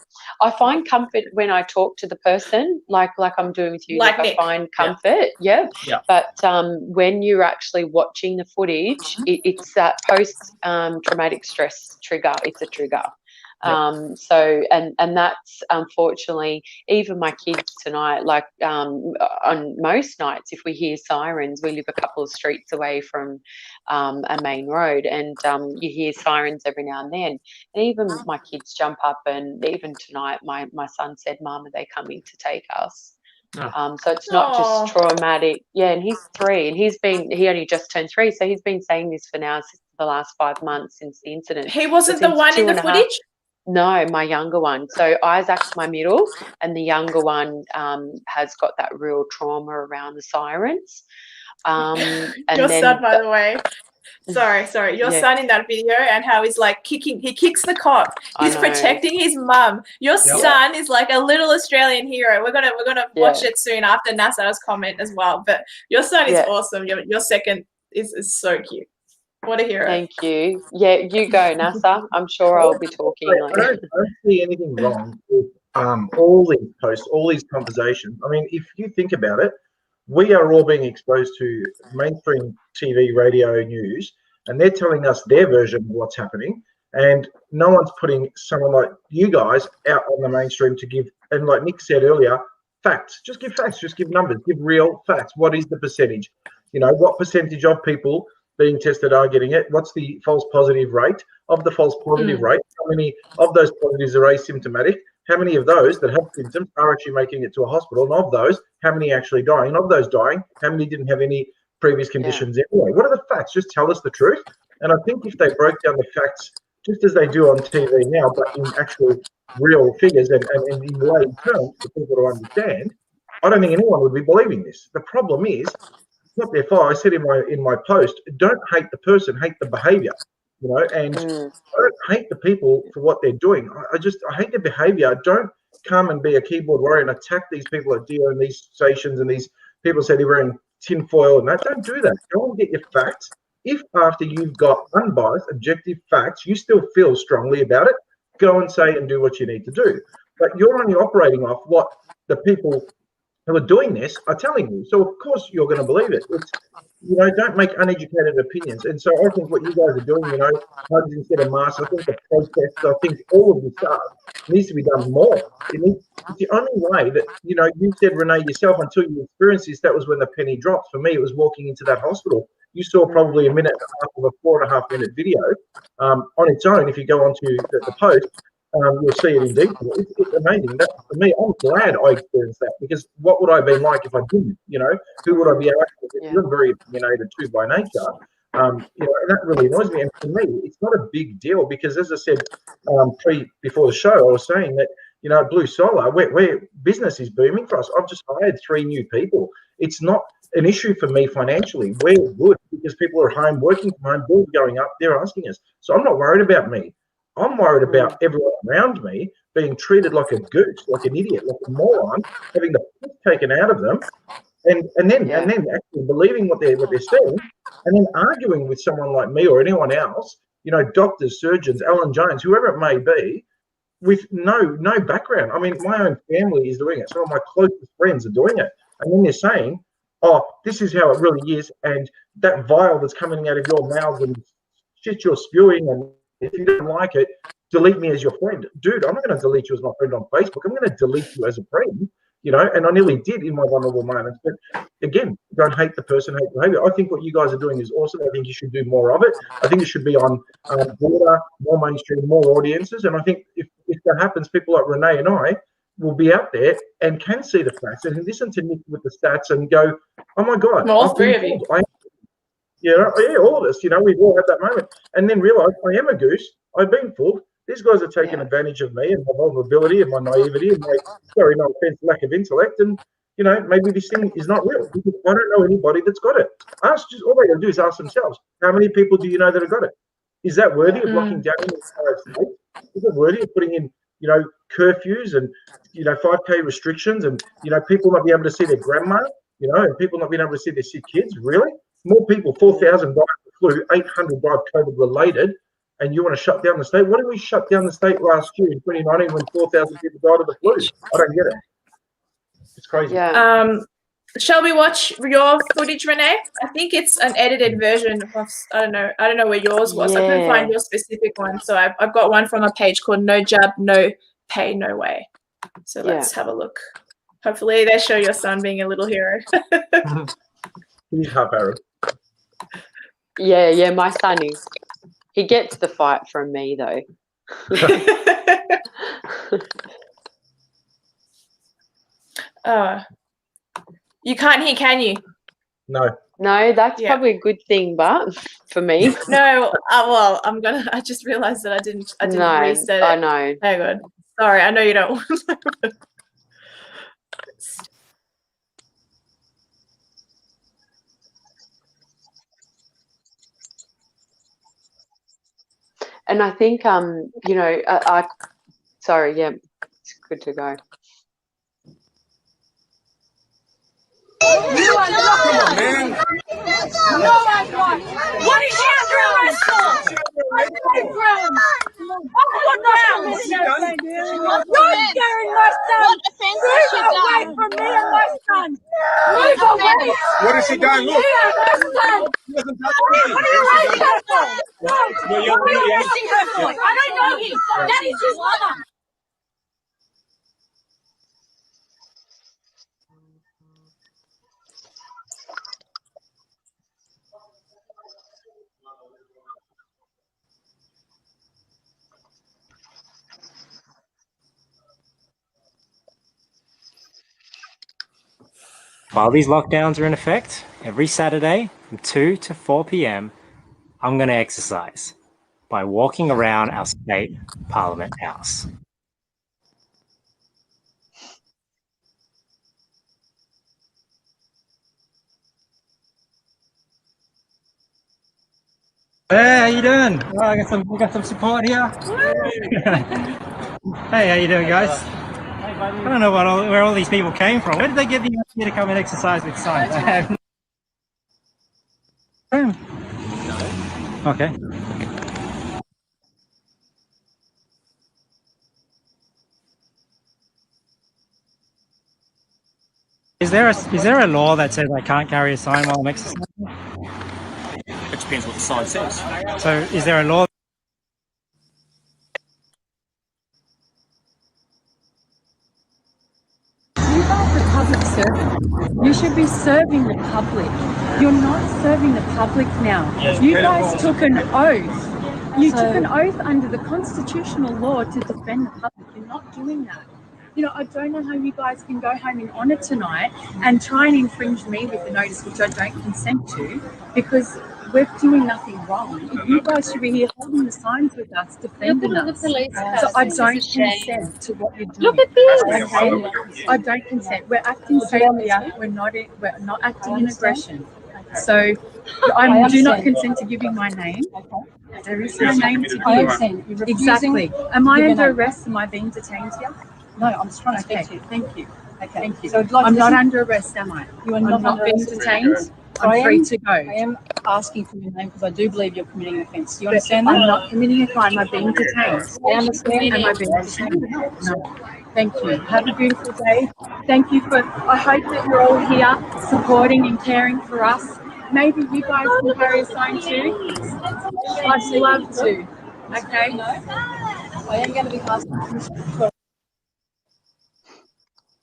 I find comfort when I talk to the person, like I'm doing with you. Like I find comfort, yeah. But when you're actually watching the footage, it's that post-traumatic stress trigger. It's a trigger. So that's unfortunately, even my kids tonight, like on most nights, if we hear sirens, we live a couple of streets away from a main road, and you hear sirens every now and then, and even my kids jump up, and even tonight my son said, "Mum, are they coming to take us?" So it's not just traumatic. Yeah, and he's 3, and he only just turned 3, so he's been saying this for the last 5 months since the incident. He wasn't the one in the footage? No, my younger one. So Isaac's my middle, and the younger one has got that real trauma around the sirens. And your son, by the way. Sorry. Your son in that video, and how he's like he kicks the cop. He's protecting his mum. Your son is like a little Australian hero. We're gonna watch it soon after Nazar's comment as well. But your son is awesome. Your second is so cute. What a hero. Thank you. Yeah, you go, Nazar. I'm sure I'll be talking. I don't see anything wrong with all these posts, all these conversations. I mean, if you think about it, we are all being exposed to mainstream TV, radio, news, and they're telling us their version of what's happening. And no one's putting someone like you guys out on the mainstream to give, and like Nick said earlier, facts. Just give facts, just give numbers, give real facts. What is the percentage? You know, what percentage of people being tested are getting it? What's the false positive rate? Of the false positive rate, how many of those positives are asymptomatic? How many of those that have symptoms are actually making it to a hospital? And of those, how many are actually dying? And of those dying, how many didn't have any previous conditions anyway? What are the facts? Just tell us the truth. And I think if they broke down the facts just as they do on TV now, but in actual real figures and in lay terms for people to understand, I don't think anyone would be believing this. The problem is, it's not their fault. I said in my post, don't hate the person, hate the behaviour. You know, and I don't hate the people for what they're doing. I hate their behaviour. Don't come and be a keyboard warrior and attack these people at Dio and these stations and these people say they're wearing tinfoil and that. Don't do that. Go and get your facts. If after you've got unbiased, objective facts, you still feel strongly about it, go and say and do what you need to do. But you're only operating off what the people who are doing this are telling you. So, of course, you're going to believe it. It's, you know, don't make uneducated opinions. And so I think what you guys are doing, you know, hugs instead of masks, I think the protests, I think all of this stuff needs to be done more. It's the only way that, you know, you said, Renee, yourself, until you experienced this, that was when the penny dropped. For me, it was walking into that hospital. You saw probably a minute and a half of a 4.5 minute video on its own. If you go onto the post, you'll see it in detail. It's amazing. That, for me, I'm glad I experienced that, because what would I have been like if I didn't? You know, who would I be asking? I'm very opinionated too by nature. You know, and that really annoys me. And for me, it's not a big deal because, as I said before the show, I was saying that, you know, Blue Solar, where business is booming for us. I've just hired 3 new people. It's not an issue for me financially. We're good because people are home, working from home, bills going up, they're asking us. So I'm not worried about me. I'm worried about everyone around me being treated like a goose, like an idiot, like a moron, having the piss taken out of them, and then actually believing what they're saying, and then arguing with someone like me or anyone else, you know, doctors, surgeons, Alan Jones, whoever it may be, with no background. I mean, my own family is doing it. Some of my closest friends are doing it, and then they're saying, "Oh, this is how it really is," and that vial that's coming out of your mouth and shit you're spewing, and if you don't like it, delete me as your friend. Dude, I'm not going to delete you as my friend on Facebook. I'm going to delete you as a friend, you know, and I nearly did in my vulnerable moments. But again, don't hate the person, hate the behavior. I think what you guys are doing is awesome. I think you should do more of it. I think it should be on broader, more mainstream, more audiences. And I think if that happens, people like Renee and I will be out there and can see the facts and listen to Nick with the stats and go, oh my God. All 3 of you. Yeah, all of us, you know, we've all had that moment. And then realize I am a goose. I've been fooled. These guys are taking advantage of me and my vulnerability and my naivety and my, sorry, no offense, lack of intellect. And, you know, maybe this thing is not real because I don't know anybody that's got it. All they got to do is ask themselves, how many people do you know that have got it? Is that worthy of locking down in the entire state? Is it worthy of putting in, you know, curfews and, you know, 5K restrictions and, you know, people not be able to see their grandma, you know, and people not being able to see their sick kids? Really? More people, 4,000 died of the flu, 800 died COVID related, and you want to shut down the state? What did we shut down the state last year in 2019 when 4,000 people died of the flu? I don't get it. It's crazy. Yeah. Shall we watch your footage, Renee? I think it's an edited version of, I don't know where yours was. I couldn't find your specific one. So I've got one from a page called No Jab, No Pay, No Way. So let's have a look. Hopefully they show your son being a little hero. He's half Arab. Yeah, my son is. He gets the fight from me, though. You can't hear, can you? No. No, that's probably a good thing, but for me. No, well, I just realized that I didn't reset it. I know. Hang on. Sorry, I know you don't want to. And I think, you know, sorry, yeah, it's good to go. You are not. Come on, man. Oh my God. What is she under arrest for? On ground. On ground. You're scaring my son. Move away from me and my son. Move away. What has she done? Look. Me and my son. What are you arresting her for? No. What are you arresting her for? I don't know him. That is his mother. While these lockdowns are in effect, every Saturday from 2 to 4 p.m, I'm going to exercise by walking around our state Parliament House. Hey, how you doing? Oh, I got some support here. Hey, how you doing, guys? I don't know where all these people came from. Where did they get the idea to come and exercise with signs? Okay. Is there a law that says I can't carry a sign while I'm exercising? It depends what the sign says. So is there a law? You guys are public servants. You should be serving the public. You're not serving the public now. You guys took an oath. You took an oath under the constitutional law to defend the public. You're not doing that. You know, I don't know how you guys can go home in honour tonight and try and infringe me with the notice, which I don't consent to, because we're doing nothing wrong. You guys should be here holding the signs with us, defending us. So I don't consent to what you're doing. Look at this. Okay? I don't consent. We're acting safely. We're not acting in aggression. So I do not consent to giving my name. There is no name to give. Exactly. Am I under arrest? Am I being detained here? No, I'm just trying to speak to you. Thank you. Okay. Thank you. So I'm not under arrest, am I? You are not being detained. I'm free to go. I am asking for your name because I do believe you're committing an offence. Do you understand that? I'm not committing a crime. I'm being detained. I understand. Am I being detained? No. Thank you. Have a beautiful day. Thank you for. I hope that you're all here supporting and caring for us. Maybe you guys can carry a sign too. I'd love to. Okay. I am going to be asking for.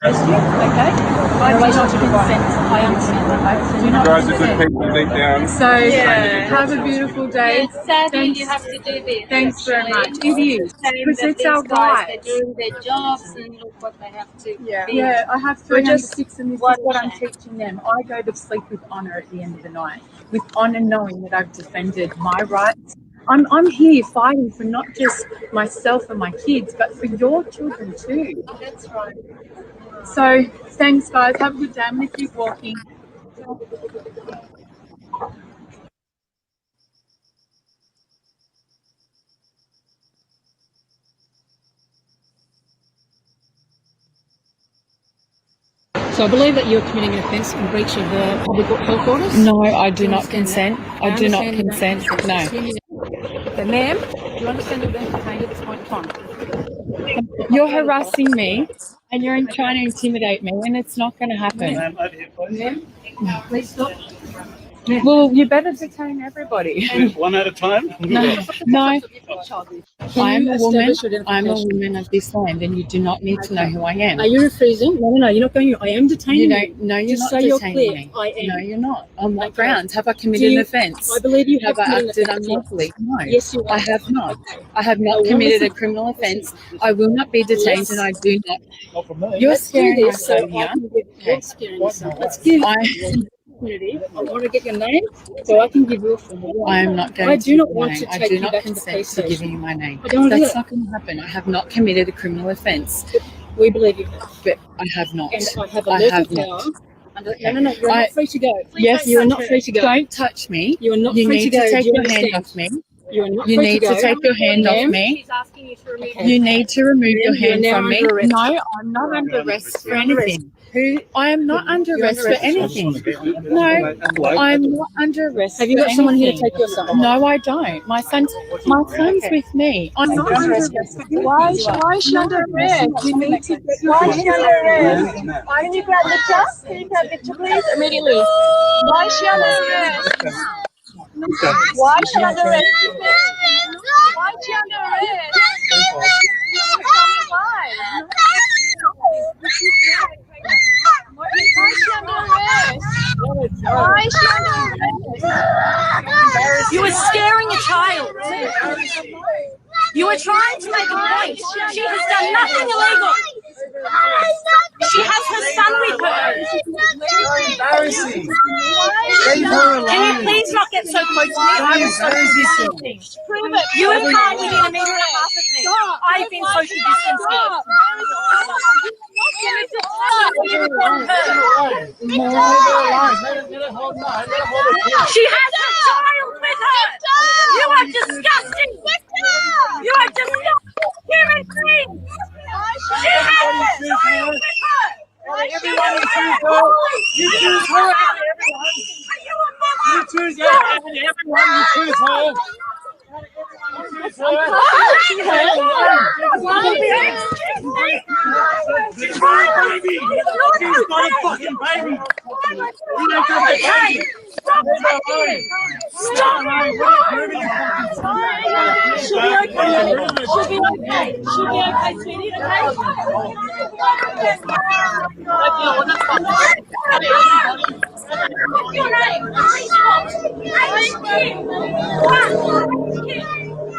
Okay. I do not consent. I understand that. You guys are good people deep down. So have a beautiful day. Sadly, you have to do this. Thanks very much. It is because it's our right. They're doing their jobs and look what they have to. Yeah. I have 3 under 6, and this is what I'm teaching them. I go to sleep with honour at the end of the night, with honour, knowing that I've defended my rights. I'm here fighting for not just myself and my kids, but for your children too. That's right. So thanks, guys. Have a good day. I'm going to keep walking. So I believe that you're committing an offence in breach of the public health orders? No, I do not consent. I do not consent. No. But ma'am, do you understand you're being detained at this point in time? You're harassing me and you're trying to intimidate me, and it's not going to happen. Ma'am, please stop. Well, you better detain everybody. One at a time? No. I'm a woman of this land, and you do not need to know who I am. Are you refusing? No, you're not going. I am detaining You you. don't. No, you're Just not so you're detaining clear, me. I am. No, you're not. On what Okay. grounds? Have I committed an offence? I believe you Have have I committed acted an offence. unlawfully? No. Yes, you I have not. I have not committed a criminal offence. I will not be detained, and I do not. You're Let's do scaring my this so son I here. can give you're scaring yourself. Let's give opportunity. I want to get your name so I can give you a formal. I am not going I to do not give you want my to name. I take do you not back to the consent police to station. giving you my name. I don't want to do That's that. not going to happen. I have not committed a criminal offence, We believe you have. but I have not. And I have a I local have power. not. No, you're not free to go. Yes, you are not free to go. Don't touch me. You are not You free need to go. to take Do you your hand understand? off me. You're not You free need to to go. take your hand off me. She's asking you to remove You need to remove your You're hand now from me. under arrest. No, I'm not under arrest for anything. I am not under arrest for anything. No, I'm not under arrest. Have you for got someone here to anything. take your son? No, I don't. My son's with me. I'm not under arrest. Why is she under arrest? You need to get your Why is she under arrest? Can you grab Victor? Can you grab Victor, please? Immediately. Why is she under arrest? Why is she under arrest? Why is she under arrest? Why? Why is she under arrest? Why is she under arrest? You were scaring a child. You were trying to make a point. She has done nothing illegal. She has her son with her. Embarrassing. Can you please not get so close to me? I was social distancing. Prove it. You have come within a metre and a half of me. I've been social distancing. She has a child with her. You are disgusting. You are disgusting human beings. She has a child with her. Everyone you choose her. You choose her. You choose her. Everyone you choose her. She's got a baby. She's got a fucking baby. You don't have a baby. Stop She'll be okay. She'll be okay. She'll be okay, sweetie. What's your name?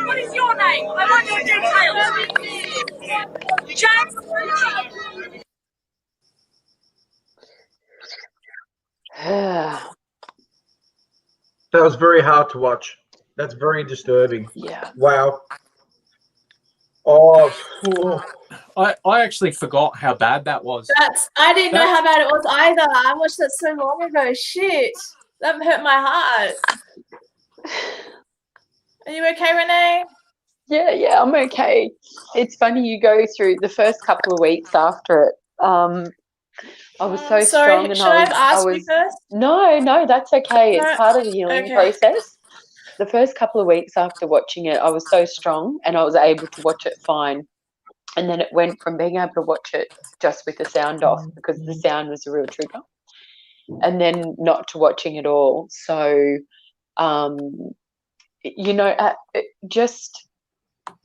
What is your name? I want your details. James. That was very hard to watch. That's very disturbing. Yeah. Wow. Oh. I actually forgot how bad that was. I didn't know how bad it was either. I watched that so long ago. Shit. That hurt my heart. Are you okay, Renee? Yeah, I'm okay. It's funny, you go through the first couple of weeks after it. I was so strong, and should I have asked you first? No, that's okay. No, It's part of the healing process. The first couple of weeks after watching it, I was so strong, and I was able to watch it fine. And then it went from being able to watch it just with the sound off, because the sound was a real trigger, and then not to watching it all. So,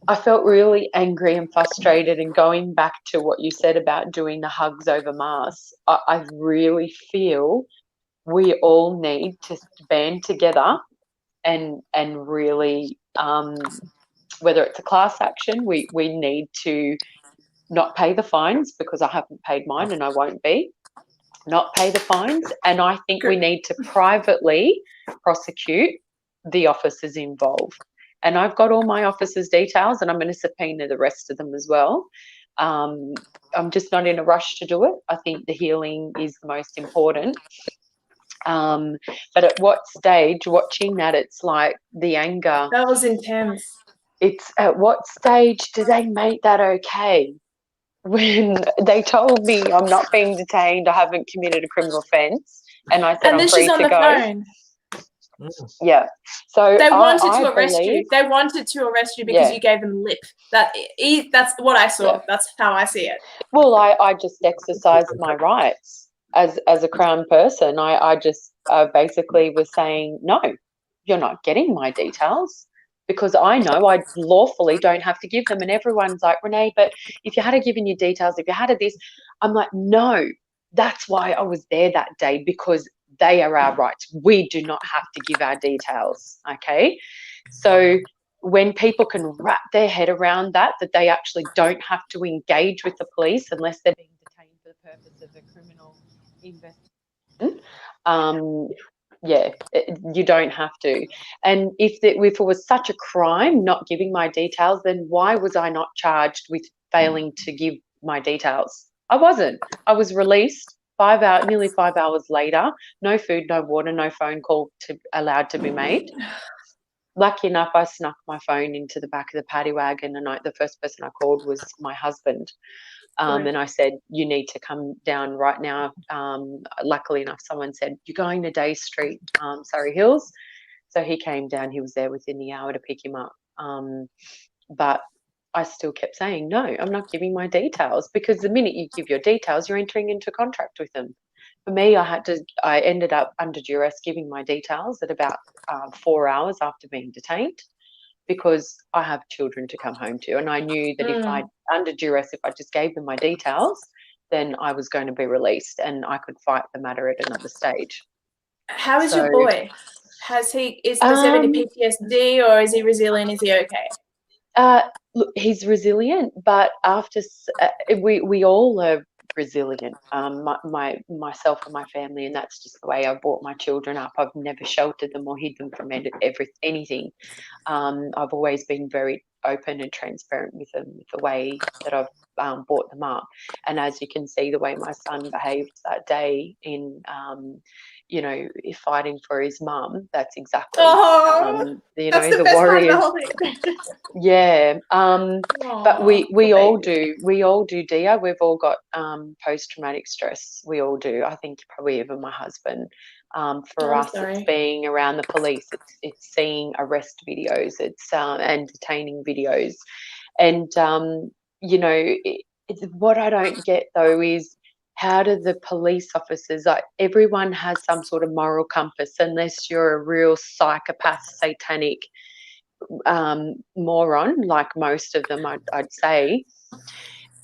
I felt really angry and frustrated. And going back to what you said about doing the hugs over masks, I really feel we all need to band together and really, whether it's a class action, we need to not pay the fines, because I haven't paid mine and I won't be. Not pay the fines. And I think we need to privately prosecute the officers involved. And I've got all my officers' details, and I'm going to subpoena the rest of them as well. I'm just not in a rush to do it. I think the healing is the most important. But at what stage, watching that, it's like the anger. That was intense. It's at what stage do they make that okay? When they told me I'm not being detained, I haven't committed a criminal offence, and I said I'm free to go. Phone. Yeah. So they wanted to arrest you. They wanted to arrest you because you gave them lip. That's what I saw. Yeah. That's how I see it. Well, I just exercised my rights as a Crown person. I just basically was saying, no, you're not getting my details, because I know I lawfully don't have to give them. And everyone's like, Renee, but if you had given your details, if you had this, I'm like, no, that's why I was there that day, because they are our rights. We do not have to give our details, okay? So when people can wrap their head around that they actually don't have to engage with the police unless they're being detained for the purpose of a criminal investigation, you don't have to. And if it was such a crime not giving my details, then why was I not charged with failing to give my details? I wasn't. I was released nearly 5 hours later. No food, no water, no phone call allowed to be made. lucky enough, I snuck my phone into the back of the paddy wagon, and the first person I called was my husband. And I said, you need to come down right now. Luckily enough, someone said, you're going to Day Street, Surrey Hills. So he came down. He was there within the hour to pick him up. But I still kept saying, no, I'm not giving my details, because the minute you give your details, you're entering into contract with them. For me, I ended up under duress giving my details at about 4 hours after being detained, because I have children to come home to. And I knew that if I just gave them my details, then I was going to be released and I could fight the matter at another stage. How is your boy? Does he have any PTSD, or is he resilient? Is he okay? Look, he's resilient, but we all are resilient. Myself and my family, and that's just the way I brought my children up. I've never sheltered them or hid them from anything. I've always been very open and transparent with them, with the way that I've brought them up. And as you can see, the way my son behaved that day in fighting for his mum, that's exactly that's the best warriors. part of the whole thing. Yeah, but we all do, Dia. We've all got post-traumatic stress. We all do. I think probably even my husband. For us, it's being around the police. It's seeing arrest videos. It's and detaining videos, and what I don't get though is, how do the police officers, like, everyone has some sort of moral compass, unless you're a real psychopath, satanic moron, like most of them, I'd say.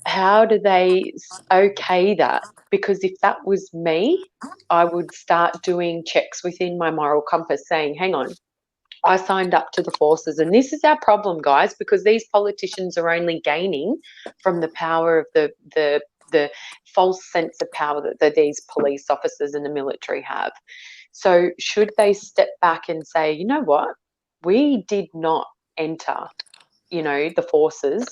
How do they okay that? Because if that was me, I would start doing checks within my moral compass saying, hang on, I signed up to the forces, and this is our problem, guys, because these politicians are only gaining from the power of the false sense of power that these police officers and the military have. So should they step back and say, you know what, we did not enter, the forces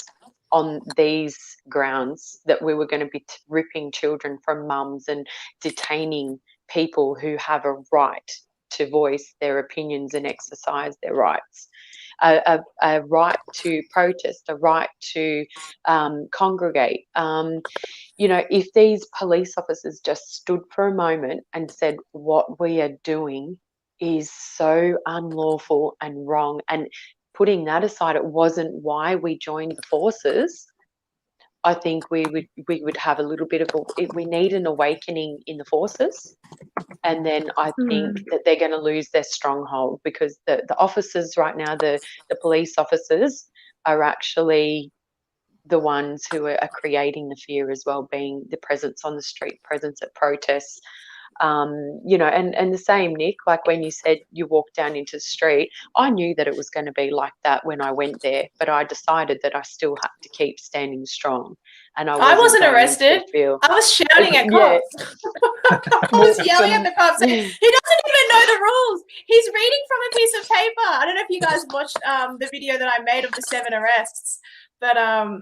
on these grounds, that we were going to be ripping children from mums and detaining people who have a right to voice their opinions and exercise their rights, a right to protest, a right to congregate. If these police officers just stood for a moment and said, what we are doing is so unlawful and wrong, and putting that aside, it wasn't why we joined the forces, I think we would have a little bit of we need an awakening in the forces. And then I think that they're going to lose their stronghold, because the officers right now, the police officers, are actually the ones who are creating the fear as well, being the presence on the street, presence at protests. And the same, Nick, like when you said you walked down into the street, I knew that it was going to be like that when I went there, but I decided that I still had to keep standing strong. And I wasn't arrested. I was shouting at cops. I was yelling at the cops. He doesn't even know the rules. He's reading from a piece of paper. I don't know if you guys watched the video that I made of the 7 arrests, but I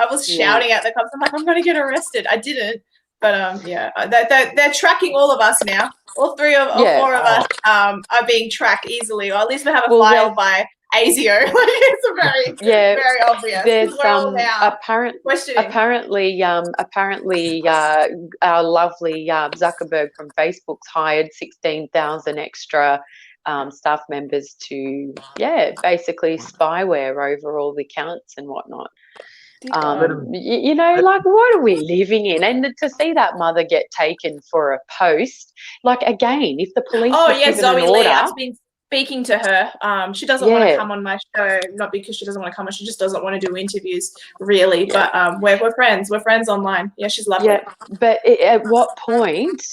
was shouting at the cops. I'm like, I'm going to get arrested. I didn't. But they're tracking all of us now. All 4 of us are being tracked easily, or at least we have a file by ASIO. It's very obvious. There's we're all now apparently our lovely Zuckerberg from Facebook's hired 16,000 extra staff members to basically spyware over all the accounts and whatnot. Like, what are we living in? And to see that mother get taken for a post, like, again, if the police given Zoe an order, Lee, I've been speaking to her. She doesn't want to come on my show, not because she doesn't want to come on, she just doesn't want to do interviews, really. But we're friends. We're friends online. Yeah, she's lovely. Yeah, but at what point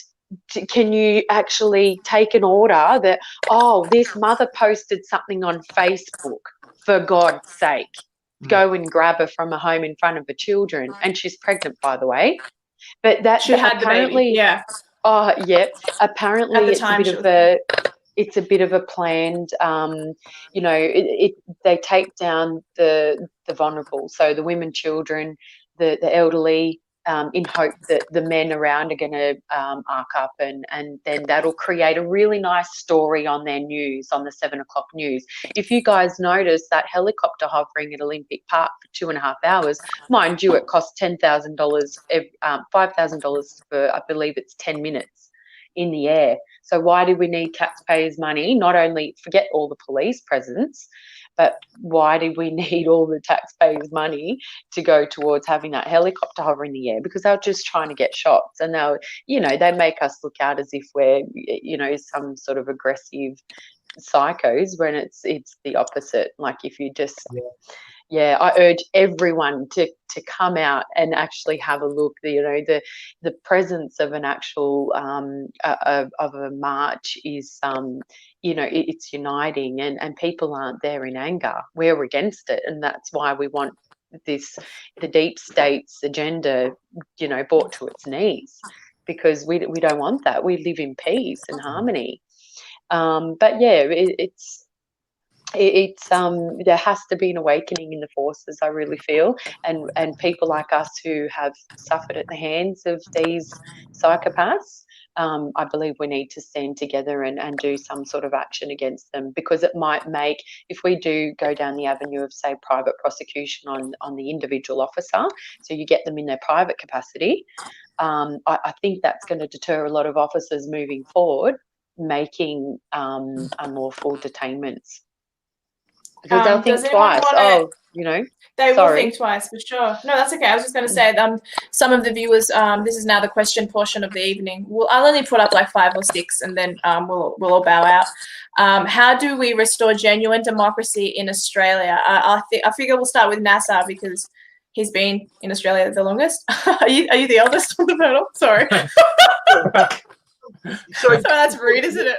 can you actually take an order that, this mother posted something on Facebook, for God's sake, go and grab her from a home in front of her children, and she's pregnant, by the way. But that she had apparently, the baby. Apparently it's a bit of a planned. They take down the vulnerable, so the women, children, the elderly, in hope that the men around are going to arc up, and then that'll create a really nice story on their news, on the 7 o'clock news. If you guys notice that helicopter hovering at Olympic Park for 2.5 hours, mind you, it costs $10,000, $5,000 for, I believe it's 10 minutes in the air. So why do we need taxpayers' money? Not only forget all the police presence, but why do we need all the taxpayers' money to go towards having that helicopter hover in the air? Because they're just trying to get shots, and they'll, they make us look out as if we're, some sort of aggressive psychos, when it's the opposite. Like, if you just, I urge everyone to come out and actually have a look. The presence of an actual of a march is it's uniting, and people aren't there in anger. We're against it, and that's why we want the deep state's agenda brought to its knees, because we don't want that. We live in peace and harmony. But yeah, it's there has to be an awakening in the forces, I really feel, and people like us who have suffered at the hands of these psychopaths, I believe we need to stand together and do some sort of action against them, because it might make, if we do go down the avenue of, say, private prosecution on the individual officer, so you get them in their private capacity, I think that's going to deter a lot of officers moving forward, making unlawful detainments. Because they'll think twice. They will think twice, for sure. No, that's okay. I was just going to say, some of the viewers, this is now the question portion of the evening. I'll only put up like 5 or 6, and then we'll all bow out. How do we restore genuine democracy in Australia? I figure we'll start with Nazar, because he's been in Australia the longest. Are you the eldest on the panel? Sorry. So that's rude, isn't it?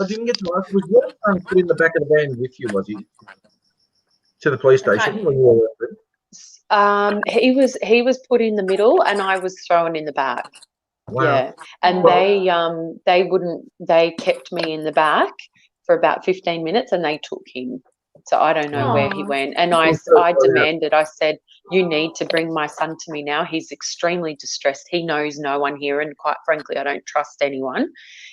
I didn't get to ask. Was your son put in the back of the van with you? Was he to the police station when you were arrested? He was put in the middle, and I was thrown in the back. Wow. Yeah, and they kept me in the back for about 15 minutes, and they took him. So I don't know where he went. And I demanded, I said, you need to bring my son to me now. He's extremely distressed. He knows no one here. And quite frankly, I don't trust anyone.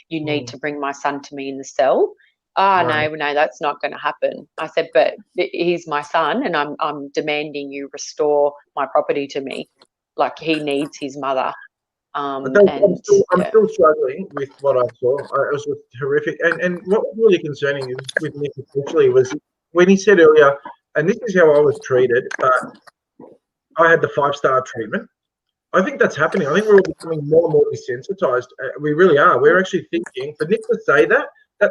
You need to bring my son to me in the cell. No, that's not going to happen. I said, but he's my son, and I'm demanding you restore my property to me. Like, he needs his mother. I'm still struggling with what I saw. It was just horrific. And what was really concerning is, with Nick especially, was when he said earlier, and this is how I was treated, I had the 5-star treatment. I think that's happening. I think we're all becoming more and more desensitized. We really are. We're actually thinking, for Nick to say that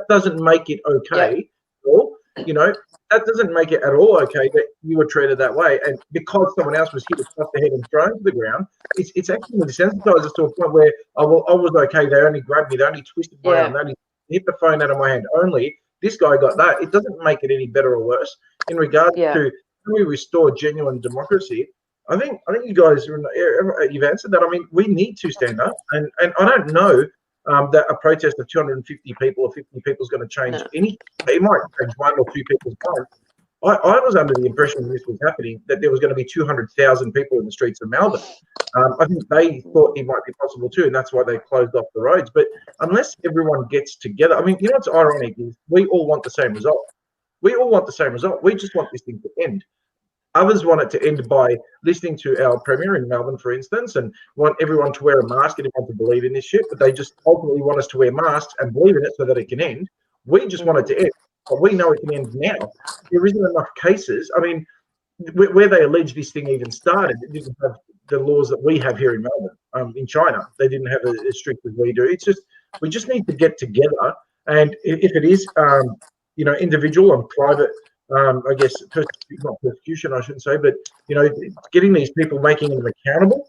doesn't make it okay. Or, that doesn't make it at all okay that you were treated that way. And because someone else was hit across the head and thrown to the ground, it's actually desensitized us to a point where, I was okay. They only grabbed me. They only twisted my arm. They only hit the phone out of my hand. Only this guy got that. It doesn't make it any better or worse. In regards to how we restore genuine democracy, I think you guys, you've answered that. I mean, we need to stand up, and I don't know that a protest of 250 people or 50 people is going to change anything. It might change 1 or 2 people's minds. I was under the impression when this was happening that there was going to be 200,000 people in the streets of Melbourne. I think they thought it might be possible too, and that's why they closed off the roads. But unless everyone gets together, I mean, what's ironic is we all want the same result. We all want the same result. We just want this thing to end. Others want it to end by listening to our Premier in Melbourne, for instance, and want everyone to wear a mask and everyone to believe in this shit, but they just ultimately want us to wear masks and believe in it so that it can end. We just want it to end, but we know it can end now. There isn't enough cases. I mean, where they allege this thing even started, it didn't have the laws that we have here in Melbourne. In China, they didn't have as strict as we do. It's just, we just need to get together, and if it is, individual and private, I guess, not persecution, I shouldn't say, but, getting these people, making them accountable,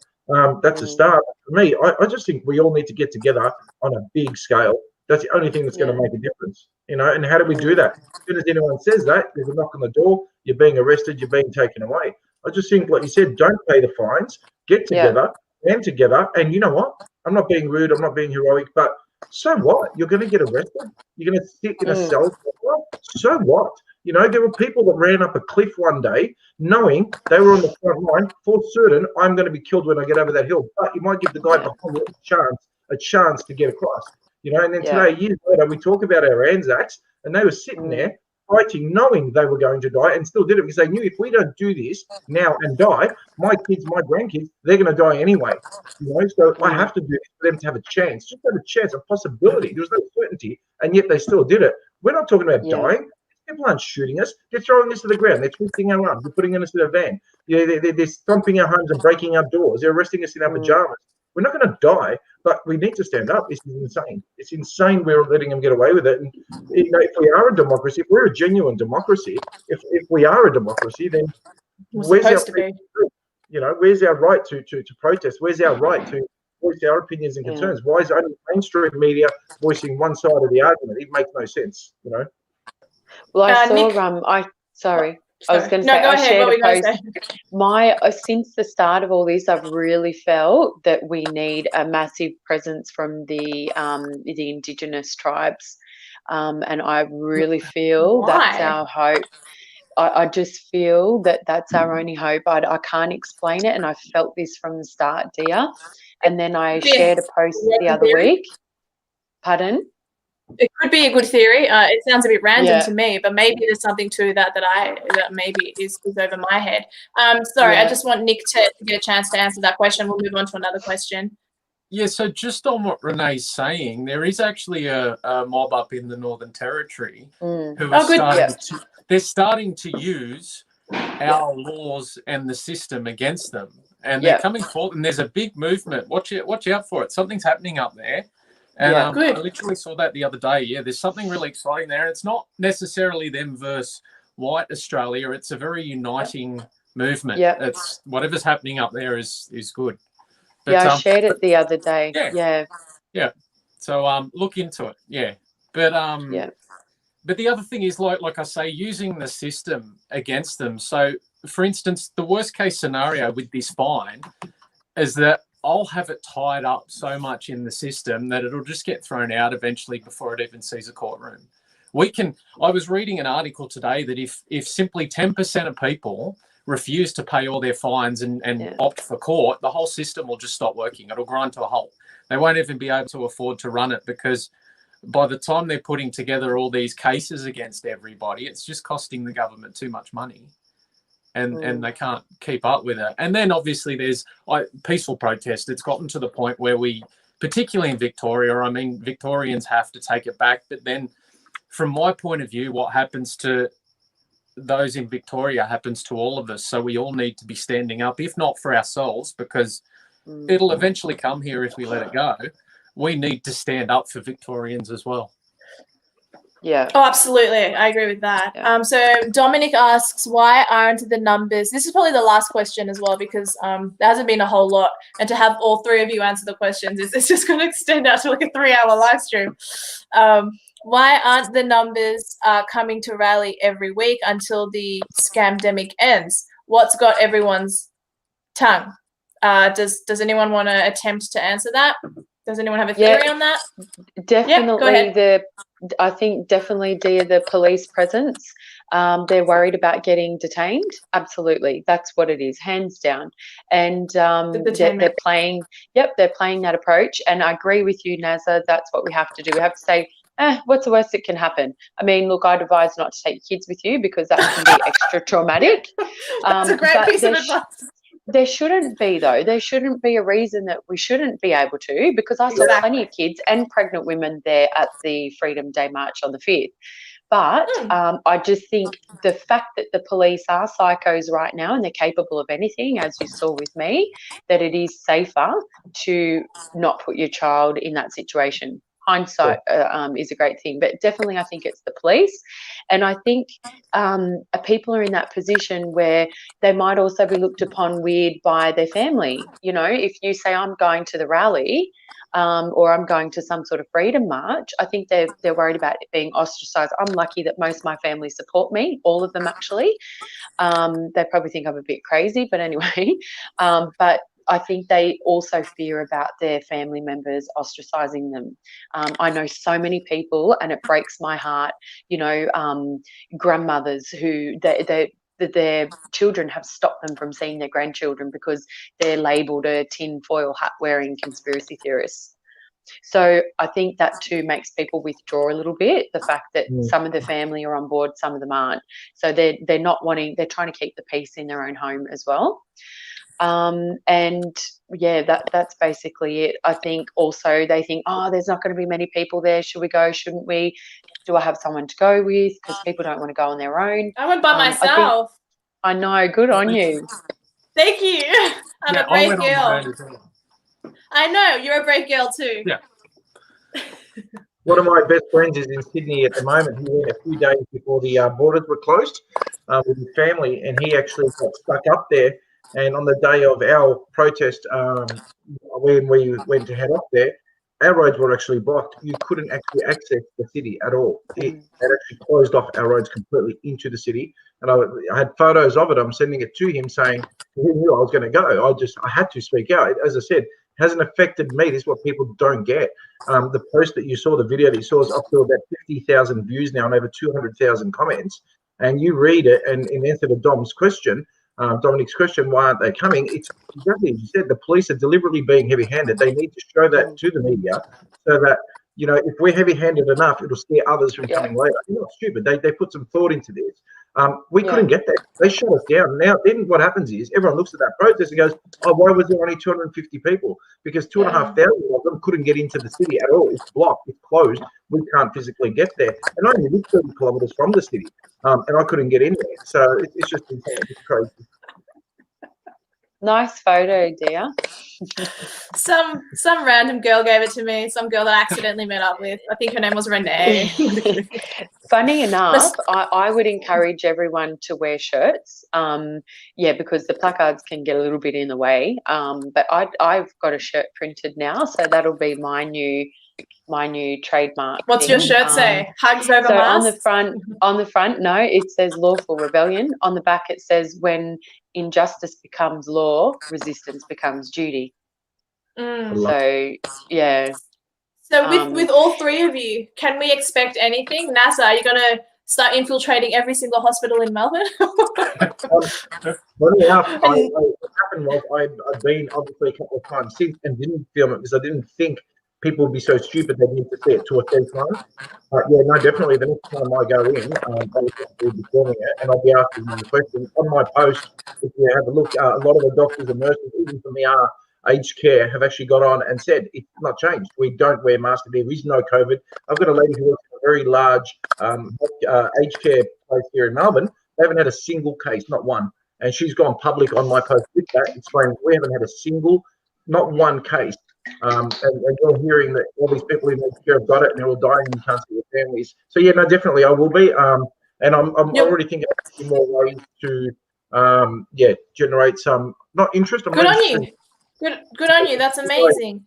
that's a start. For me, I just think we all need to get together on a big scale. That's the only thing that's going to make a difference, and how do we do that? As soon as anyone says that, there's a knock on the door, you're being arrested, you're being taken away. I just think, like you said, don't pay the fines, get together, stand together, and you know what? I'm not being rude, I'm not being heroic, but so what? You're going to get arrested. You're going to sit in a cell. So what? You know, there were people that ran up a cliff one day knowing they were on the front line for certain, I'm going to be killed when I get over that hill. But you might give the guy behind you a chance to get across. You know, and then today, years later, we talk about our Anzacs, and they were sitting there fighting, knowing they were going to die, and still did it because they knew if we don't do this now and die, my kids, my grandkids, they're going to die anyway. You know, so I have to do this for them to have a chance, just have a chance, a possibility. There was no certainty, and yet they still did it. We're not talking about dying. People aren't shooting us. They're throwing us to the ground. They're twisting our arms. They're putting us in a van. They're stomping our homes and breaking our doors. They're arresting us in our pajamas. We're not going to die, but we need to stand up. This is insane. It's insane we're letting them get away with it. And you know, if we are a democracy, if we're a genuine democracy, if we are a democracy, then where's our you know, where's our right to protest? Where's our right to voice our opinions and concerns? Why is only mainstream media voicing one side of the argument? It makes no sense, you know. Well, I saw Nick, I was going to say, I shared a post. Since the start of all this, I've really felt that we need a massive presence from the Indigenous tribes, and I really feel that's our hope. I just feel that that's our only hope. I can't explain it, and I felt this from the start, Dia. And then I shared a post the other week. Pardon? It could be a good theory. It sounds a bit random to me, but maybe there's something to that that maybe is over my head. Sorry, I just want Nick to get a chance to answer that question. We'll move on to another question. Yeah, so just on what Renee's saying, there is actually a mob up in the Northern Territory who are starting to use our laws and the system against them, and they're coming forward. And there's a big movement. Watch out for it. Something's happening up there. And I literally saw that the other day. Yeah, there's something really exciting there. It's not necessarily them versus white Australia. It's a very uniting movement. It's whatever's happening up there is good. But, I shared it the other day. Yeah. So look into it. Yeah. But the other thing is like I say, using the system against them. So for instance, the worst case scenario with this fine is that I'll have it tied up so much in the system that it'll just get thrown out eventually before it even sees a courtroom. I was reading an article today that if simply 10% of people refuse to pay all their fines and opt for court, the whole system will just stop working. It'll grind to a halt. They won't even be able to afford to run it because by the time they're putting together all these cases against everybody, it's just costing the government too much money. And they can't keep up with it. And then obviously there's peaceful protest. It's gotten to the point where particularly in Victoria, I mean, Victorians have to take it back. But then from my point of view, what happens to those in Victoria happens to all of us. So we all need to be standing up, if not for ourselves, because it'll eventually come here if we let it go. We need to stand up for Victorians as well. Yeah. Oh, absolutely. I agree with that. So Dominic asks, why aren't the numbers? This is probably the last question as well, because there hasn't been a whole lot. And to have all three of you answer the questions, it's just going to extend out to like a 3-hour live stream. Why aren't the numbers coming to rally every week until the scamdemic ends? What's got everyone's tongue? Does anyone want to attempt to answer that? Does anyone have a theory on that? Definitely. Go ahead. I think definitely the police presence. They're worried about getting detained. Absolutely, that's what it is, hands down. And they're playing. They're playing that approach. And I agree with you, Nazar. That's what we have to do. We have to say, what's the worst that can happen? I mean, look, I'd advise not to take kids with you because that can be extra traumatic. That's a great piece of advice. There shouldn't be, though. There shouldn't be a reason that we shouldn't be able to, because I saw plenty of kids and pregnant women there at the Freedom Day March on the 5th. But I just think the fact that the police are psychos right now and they're capable of anything, as you saw with me, that it is safer to not put your child in that situation. Hindsight is a great thing, but definitely I think it's the police. And I think people are in that position where they might also be looked upon weird by their family. You know, if you say I'm going to the rally or I'm going to some sort of freedom march, I think they're worried about it being ostracised. I'm lucky that most of my family support me, all of them actually. They probably think I'm a bit crazy, but anyway. But I think they also fear about their family members ostracizing them. I know so many people, and it breaks my heart, you know, grandmothers who their children have stopped them from seeing their grandchildren because they're labelled a tinfoil hat wearing conspiracy theorists. So I think that too makes people withdraw a little bit, the fact that some of the family are on board, some of them aren't. So they're not wanting, they're trying to keep the peace in their own home as well. And yeah, that's basically it. I think also they think, oh, there's not going to be many people there. Should we go? Shouldn't we? Do I have someone to go with? Because people don't want to go on their own. I went by myself. I know. Good on you. Thank you. I'm a brave girl. I know, you're a brave girl too. Yeah. One of my best friends is in Sydney at the moment. He went a few days before the borders were closed with his family, and he actually got stuck up there. And on the day of our protest, when we went to head up there, our roads were actually blocked. You couldn't actually access the city at all. It had actually closed off our roads completely into the city. And I had photos of it. I'm sending it to him saying, he knew I was going to go. I had to speak out. As I said, hasn't affected me. This is what people don't get. The post that you saw, the video that you saw, is up to about 50,000 views now and over 200,000 comments. And you read it, and in answer to Dom's question, Dominic's question, why aren't they coming? It's exactly as you said. The police are deliberately being heavy-handed. They need to show that to the media so that, you know, if we're heavy-handed enough, it'll scare others from coming later. They're not stupid. They put some thought into this. We couldn't get that. They shut us down. Now, then what happens is everyone looks at that protest and goes, oh, why was there only 250 people? Because 2,500 of them couldn't get into the city at all. It's blocked. It's closed. We can't physically get there. And I only live 30 kilometres from the city, and I couldn't get in there. So it's just insane. It's crazy. Nice photo, dear. Some random girl gave it to me. Some girl that I accidentally met up with. I think her name was Renee. Funny enough, I would encourage everyone to wear shirts. Yeah, because the placards can get a little bit in the way. But I've got a shirt printed now, so that'll be my new trademark. What's your shirt say? Hugs over so masks? on the front, no, it says lawful rebellion. On the back, it says when injustice becomes law, resistance becomes duty. So yeah. So with all three of you, can we expect anything? Nazar, are you gonna start infiltrating every single hospital in Melbourne? Funny enough, what happened was I'd been obviously a couple of times since and didn't film it because I didn't think people would be so stupid they'd need to see it 2 or 3 times. Yeah, no, definitely the next time I go in, I'll be filming it and I'll be asking them the questions. On my post, if you have a look, a lot of the doctors and nurses, even from the aged care, have actually got on and said it's not changed. We don't wear masks. There is no COVID. I've got a lady who works in a very large aged care place here in Melbourne. They haven't had a single case, not one. And she's gone public on my post with that, explaining we haven't had a single, not one case. And you're hearing that all these people in aged care have got it and they're all dying and you can't see their families. So yeah, no, definitely I will be. And I'm already thinking of more ways to generate some interest. Good on you. Good on you. That's amazing.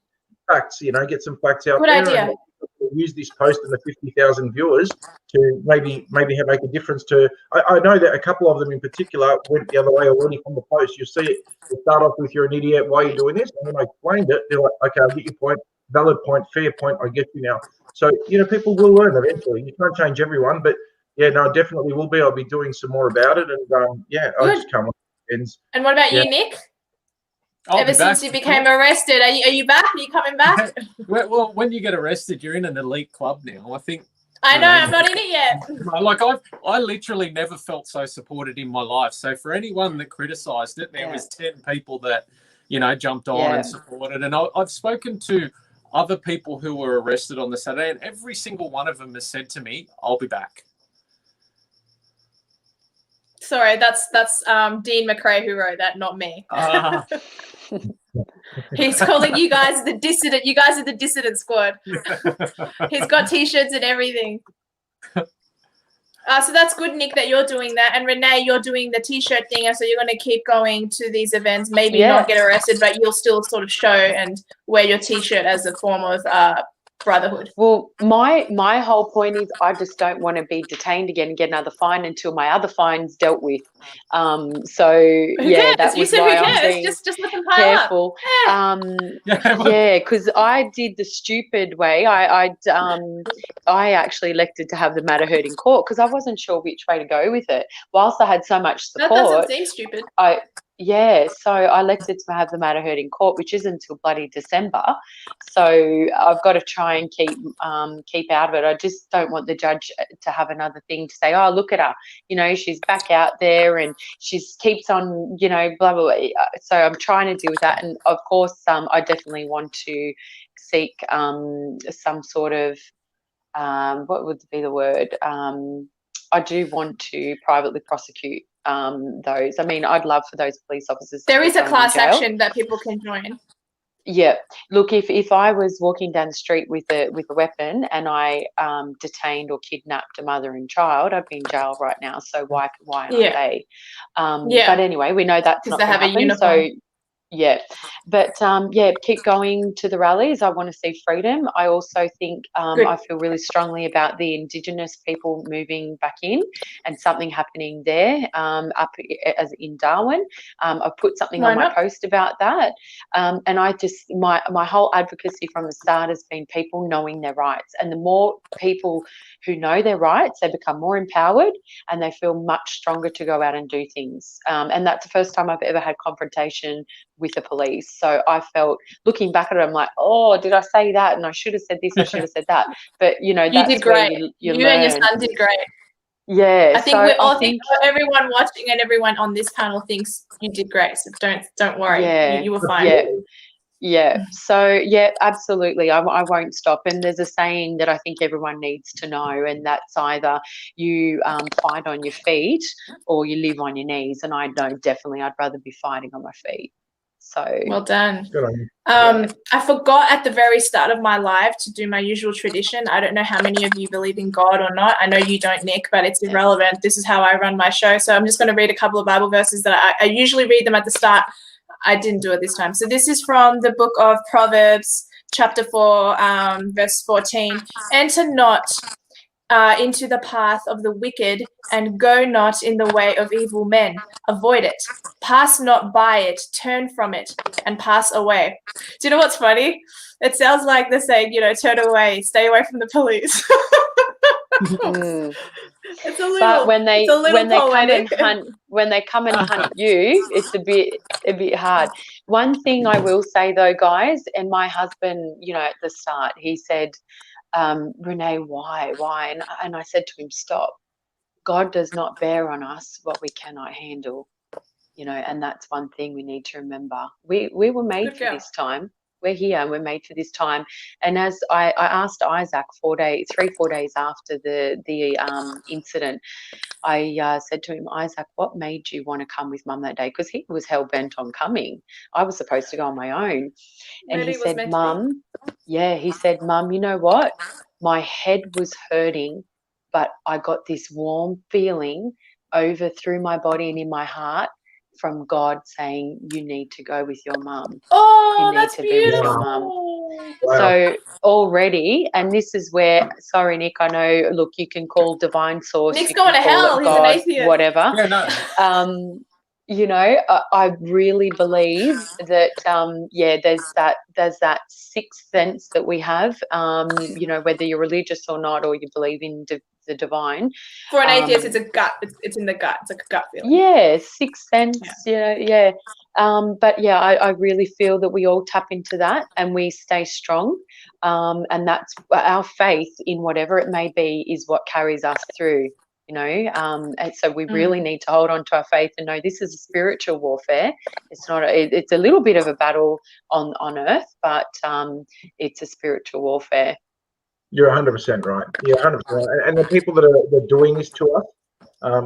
Facts, get some facts out Good there. idea. And use this post and the 50,000 viewers to maybe make a difference to. I know that a couple of them in particular went the other way already from the post. You see it. You start off with, you're an idiot. Why are you doing this? And when I explained it, they're like, okay, I get your point. Valid point, fair point. I get you now. So people will learn eventually. You can't change everyone, but yeah, no, definitely will be. I'll be doing some more about it, and I'll just come on. And what about you, Nick? Ever since you became arrested, are you back? Are you coming back? Well, when you get arrested, you're in an elite club now. I think. I know, I'm not in it yet. Like I literally never felt so supported in my life. So for anyone that criticised it, there was 10 people that, jumped on and supported. And I've spoken to other people who were arrested on the Saturday, and every single one of them has said to me, "I'll be back." Sorry, that's Dean McRae who wrote that, not me. He's calling you guys the dissident. You guys are the dissident squad. He's got T-shirts and everything. So that's good, Nick, that you're doing that. And Renee, you're doing the T-shirt thing. So you're going to keep going to these events, maybe not get arrested, but you'll still sort of show and wear your T-shirt as a form of brotherhood. Well, my whole point is I just don't want to be detained again and get another fine until my other fine's dealt with. So Who yeah, cares? that You was said why who I'm cares? being Just let them pile up. careful. Yeah. Yeah, because I did the stupid way. I actually elected to have the matter heard in court because I wasn't sure which way to go with it. Whilst I had so much That doesn't support, seem stupid. so I elected to have the matter heard in court, which isn't until bloody December. So I've got to try and keep out of it. I just don't want the judge to have another thing to say, oh, look at her, you know, she's back out there and she keeps on, you know, blah, blah, blah. So I'm trying to deal with that. And of course, I definitely want to seek some sort of, what would be the word? I do want to privately prosecute those. I mean, I'd love for those police officers There to is be a thrown in class jail. action that people can join. Yeah. Look, if I was walking down the street with a weapon and I detained or kidnapped a mother and child, I'd be in jail right now. So why aren't they? But anyway, we know that's not they going to have a happen. uniform. So yeah, but yeah, keep going to the rallies. I want to see freedom. I also think I feel really strongly about the Indigenous people moving back in and something happening there up as in Darwin. I put something on my post about that, and I just my whole advocacy from the start has been people knowing their rights, and the more people who know their rights, they become more empowered and they feel much stronger to go out and do things. And that's the first time I've ever had confrontation with the police. So I felt, looking back at it, I'm like, oh, did I say that? And I should have said this, I should have said that. But, you know, You that's did great. where you You learn. and your son did great. Yeah. I think so we all I think everyone watching and everyone on this panel thinks you did great. So don't worry. Yeah. You were fine. Yeah. Yeah. So, yeah, absolutely. I won't stop. And there's a saying that I think everyone needs to know, and that's either you fight on your feet or you live on your knees. And I know definitely I'd rather be fighting on my feet. So well done. Good on you. I forgot at the very start of my live to do my usual tradition. I don't know how many of you believe in God or not. I know you don't, Nick, but it's irrelevant. This is how I run my show. So I'm just going to read a couple of Bible verses that I usually read them at the start. I didn't do it this time. So this is from the book of Proverbs, chapter 4, verse 14. Enter not into the path of the wicked, and go not in the way of evil men. Avoid it. Pass not by it. Turn from it and pass away. Do you know what's funny? It sounds like they're saying, you know, turn away, stay away from the police. It's a little, but when they come and hunt you, it's a bit hard. One thing I will say though, guys, and my husband, you know, at the start, he said, Renee, why? And I said to him, stop. God does not bear on us what we cannot handle, you know, and that's one thing we need to remember. We were made for this time. We're here and we're made for this time. And as I asked Isaac 4 days after the incident, I said to him, Isaac, what made you want to come with Mum that day? Because he was hell bent on coming. I was supposed to go on my own. And he said, Mum, he said, Mum, you know what? My head was hurting, but I got this warm feeling over through my body and in my heart from God saying, you need to go with your mum. Oh, you need to be with your mum. Wow. So already, and this is where, sorry, Nick, I know, look, you can call divine source. Nick's going to hell. He's an atheist. Whatever. Yeah, no. You know, I really believe that, there's that sixth sense that we have, you know, whether you're religious or not, or you believe in the divine. For an atheist, it's a gut. It's in the gut. It's like a gut feeling. Yeah, sixth sense. Yeah. But yeah, I really feel that we all tap into that and we stay strong. And that's our faith in whatever it may be is what carries us through. You know, and so we really need to hold on to our faith and know this is a spiritual warfare. It's not. It's a little bit of a battle on earth, but it's a spiritual warfare. You're 100% right. You're 100% right. And the people that are doing this to us,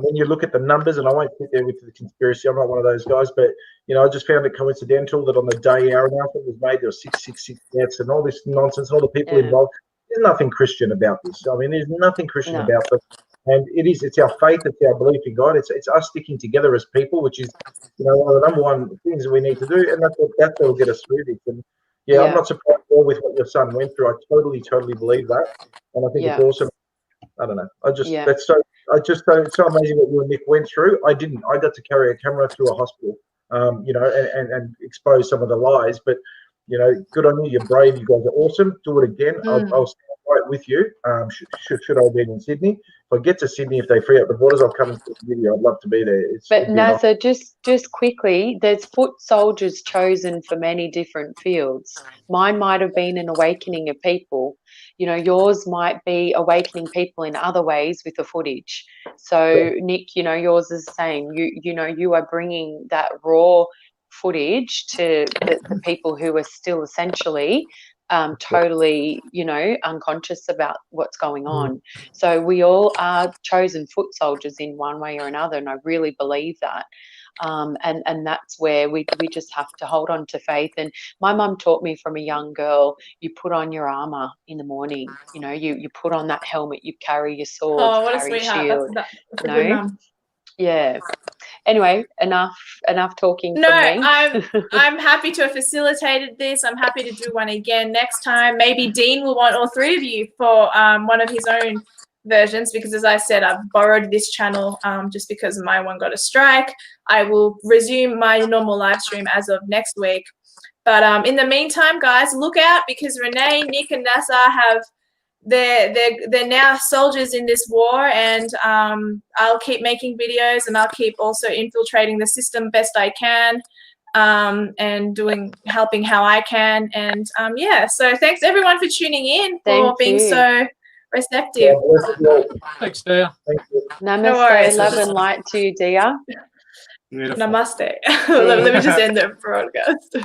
when you look at the numbers, and I won't sit there with the conspiracy, I'm not one of those guys, but, you know, I just found it coincidental that on the day our announcement was made, there were 666 deaths and all this nonsense, and all the people involved. There's nothing Christian about this. I mean, there's nothing Christian about this. And it's our faith, it's our belief in God. It's us sticking together as people, which is, you know, one of the number one things that we need to do. And that's what will get us through this. And, yeah, I'm not surprised at all with what your son went through. I totally believe that, and I think it's awesome. I don't know. It's so amazing what you and Nick went through. I didn't. I got to carry a camera through a hospital, you know, and expose some of the lies. But you know, good on you. You're brave. You guys are awesome. Do it again. I'll stand right with you. Should I be in Sydney? If I get to Sydney, if they free up the borders, I'll come and see the video. I'd love to be there. But Nazar, just quickly, there's foot soldiers chosen for many different fields. Mine might have been an awakening of people. You know, yours might be awakening people in other ways with the footage. So Nick, you know, yours is the same. You know, you are bringing that raw footage to the people who are still essentially totally, you know, unconscious about what's going on. So we all are chosen foot soldiers in one way or another, and I really believe that. And that's where we just have to hold on to faith. And my mum taught me from a young girl, you put on your armor in the morning, you know, you put on that helmet, you carry your sword, Oh, what a carry sweetheart. shield. That's a good mum. Yeah. Anyway, enough talking No, from me. I'm happy to have facilitated this. I'm happy to do one again next time. Maybe Dean will want all three of you for one of his own versions, because as I said, I've borrowed this channel just because my one got a strike. I will resume my normal live stream as of next week. But in the meantime, guys, look out, because Renee, Nick, and Nazar have they're now soldiers in this war, and I'll keep making videos, and I'll keep also infiltrating the system best I can, and helping how I can. And yeah, so thanks everyone for tuning in, for being so receptive. Thanks, dear. Namaste, No worries. love and light to you, dear. Namaste. Let me just end the broadcast.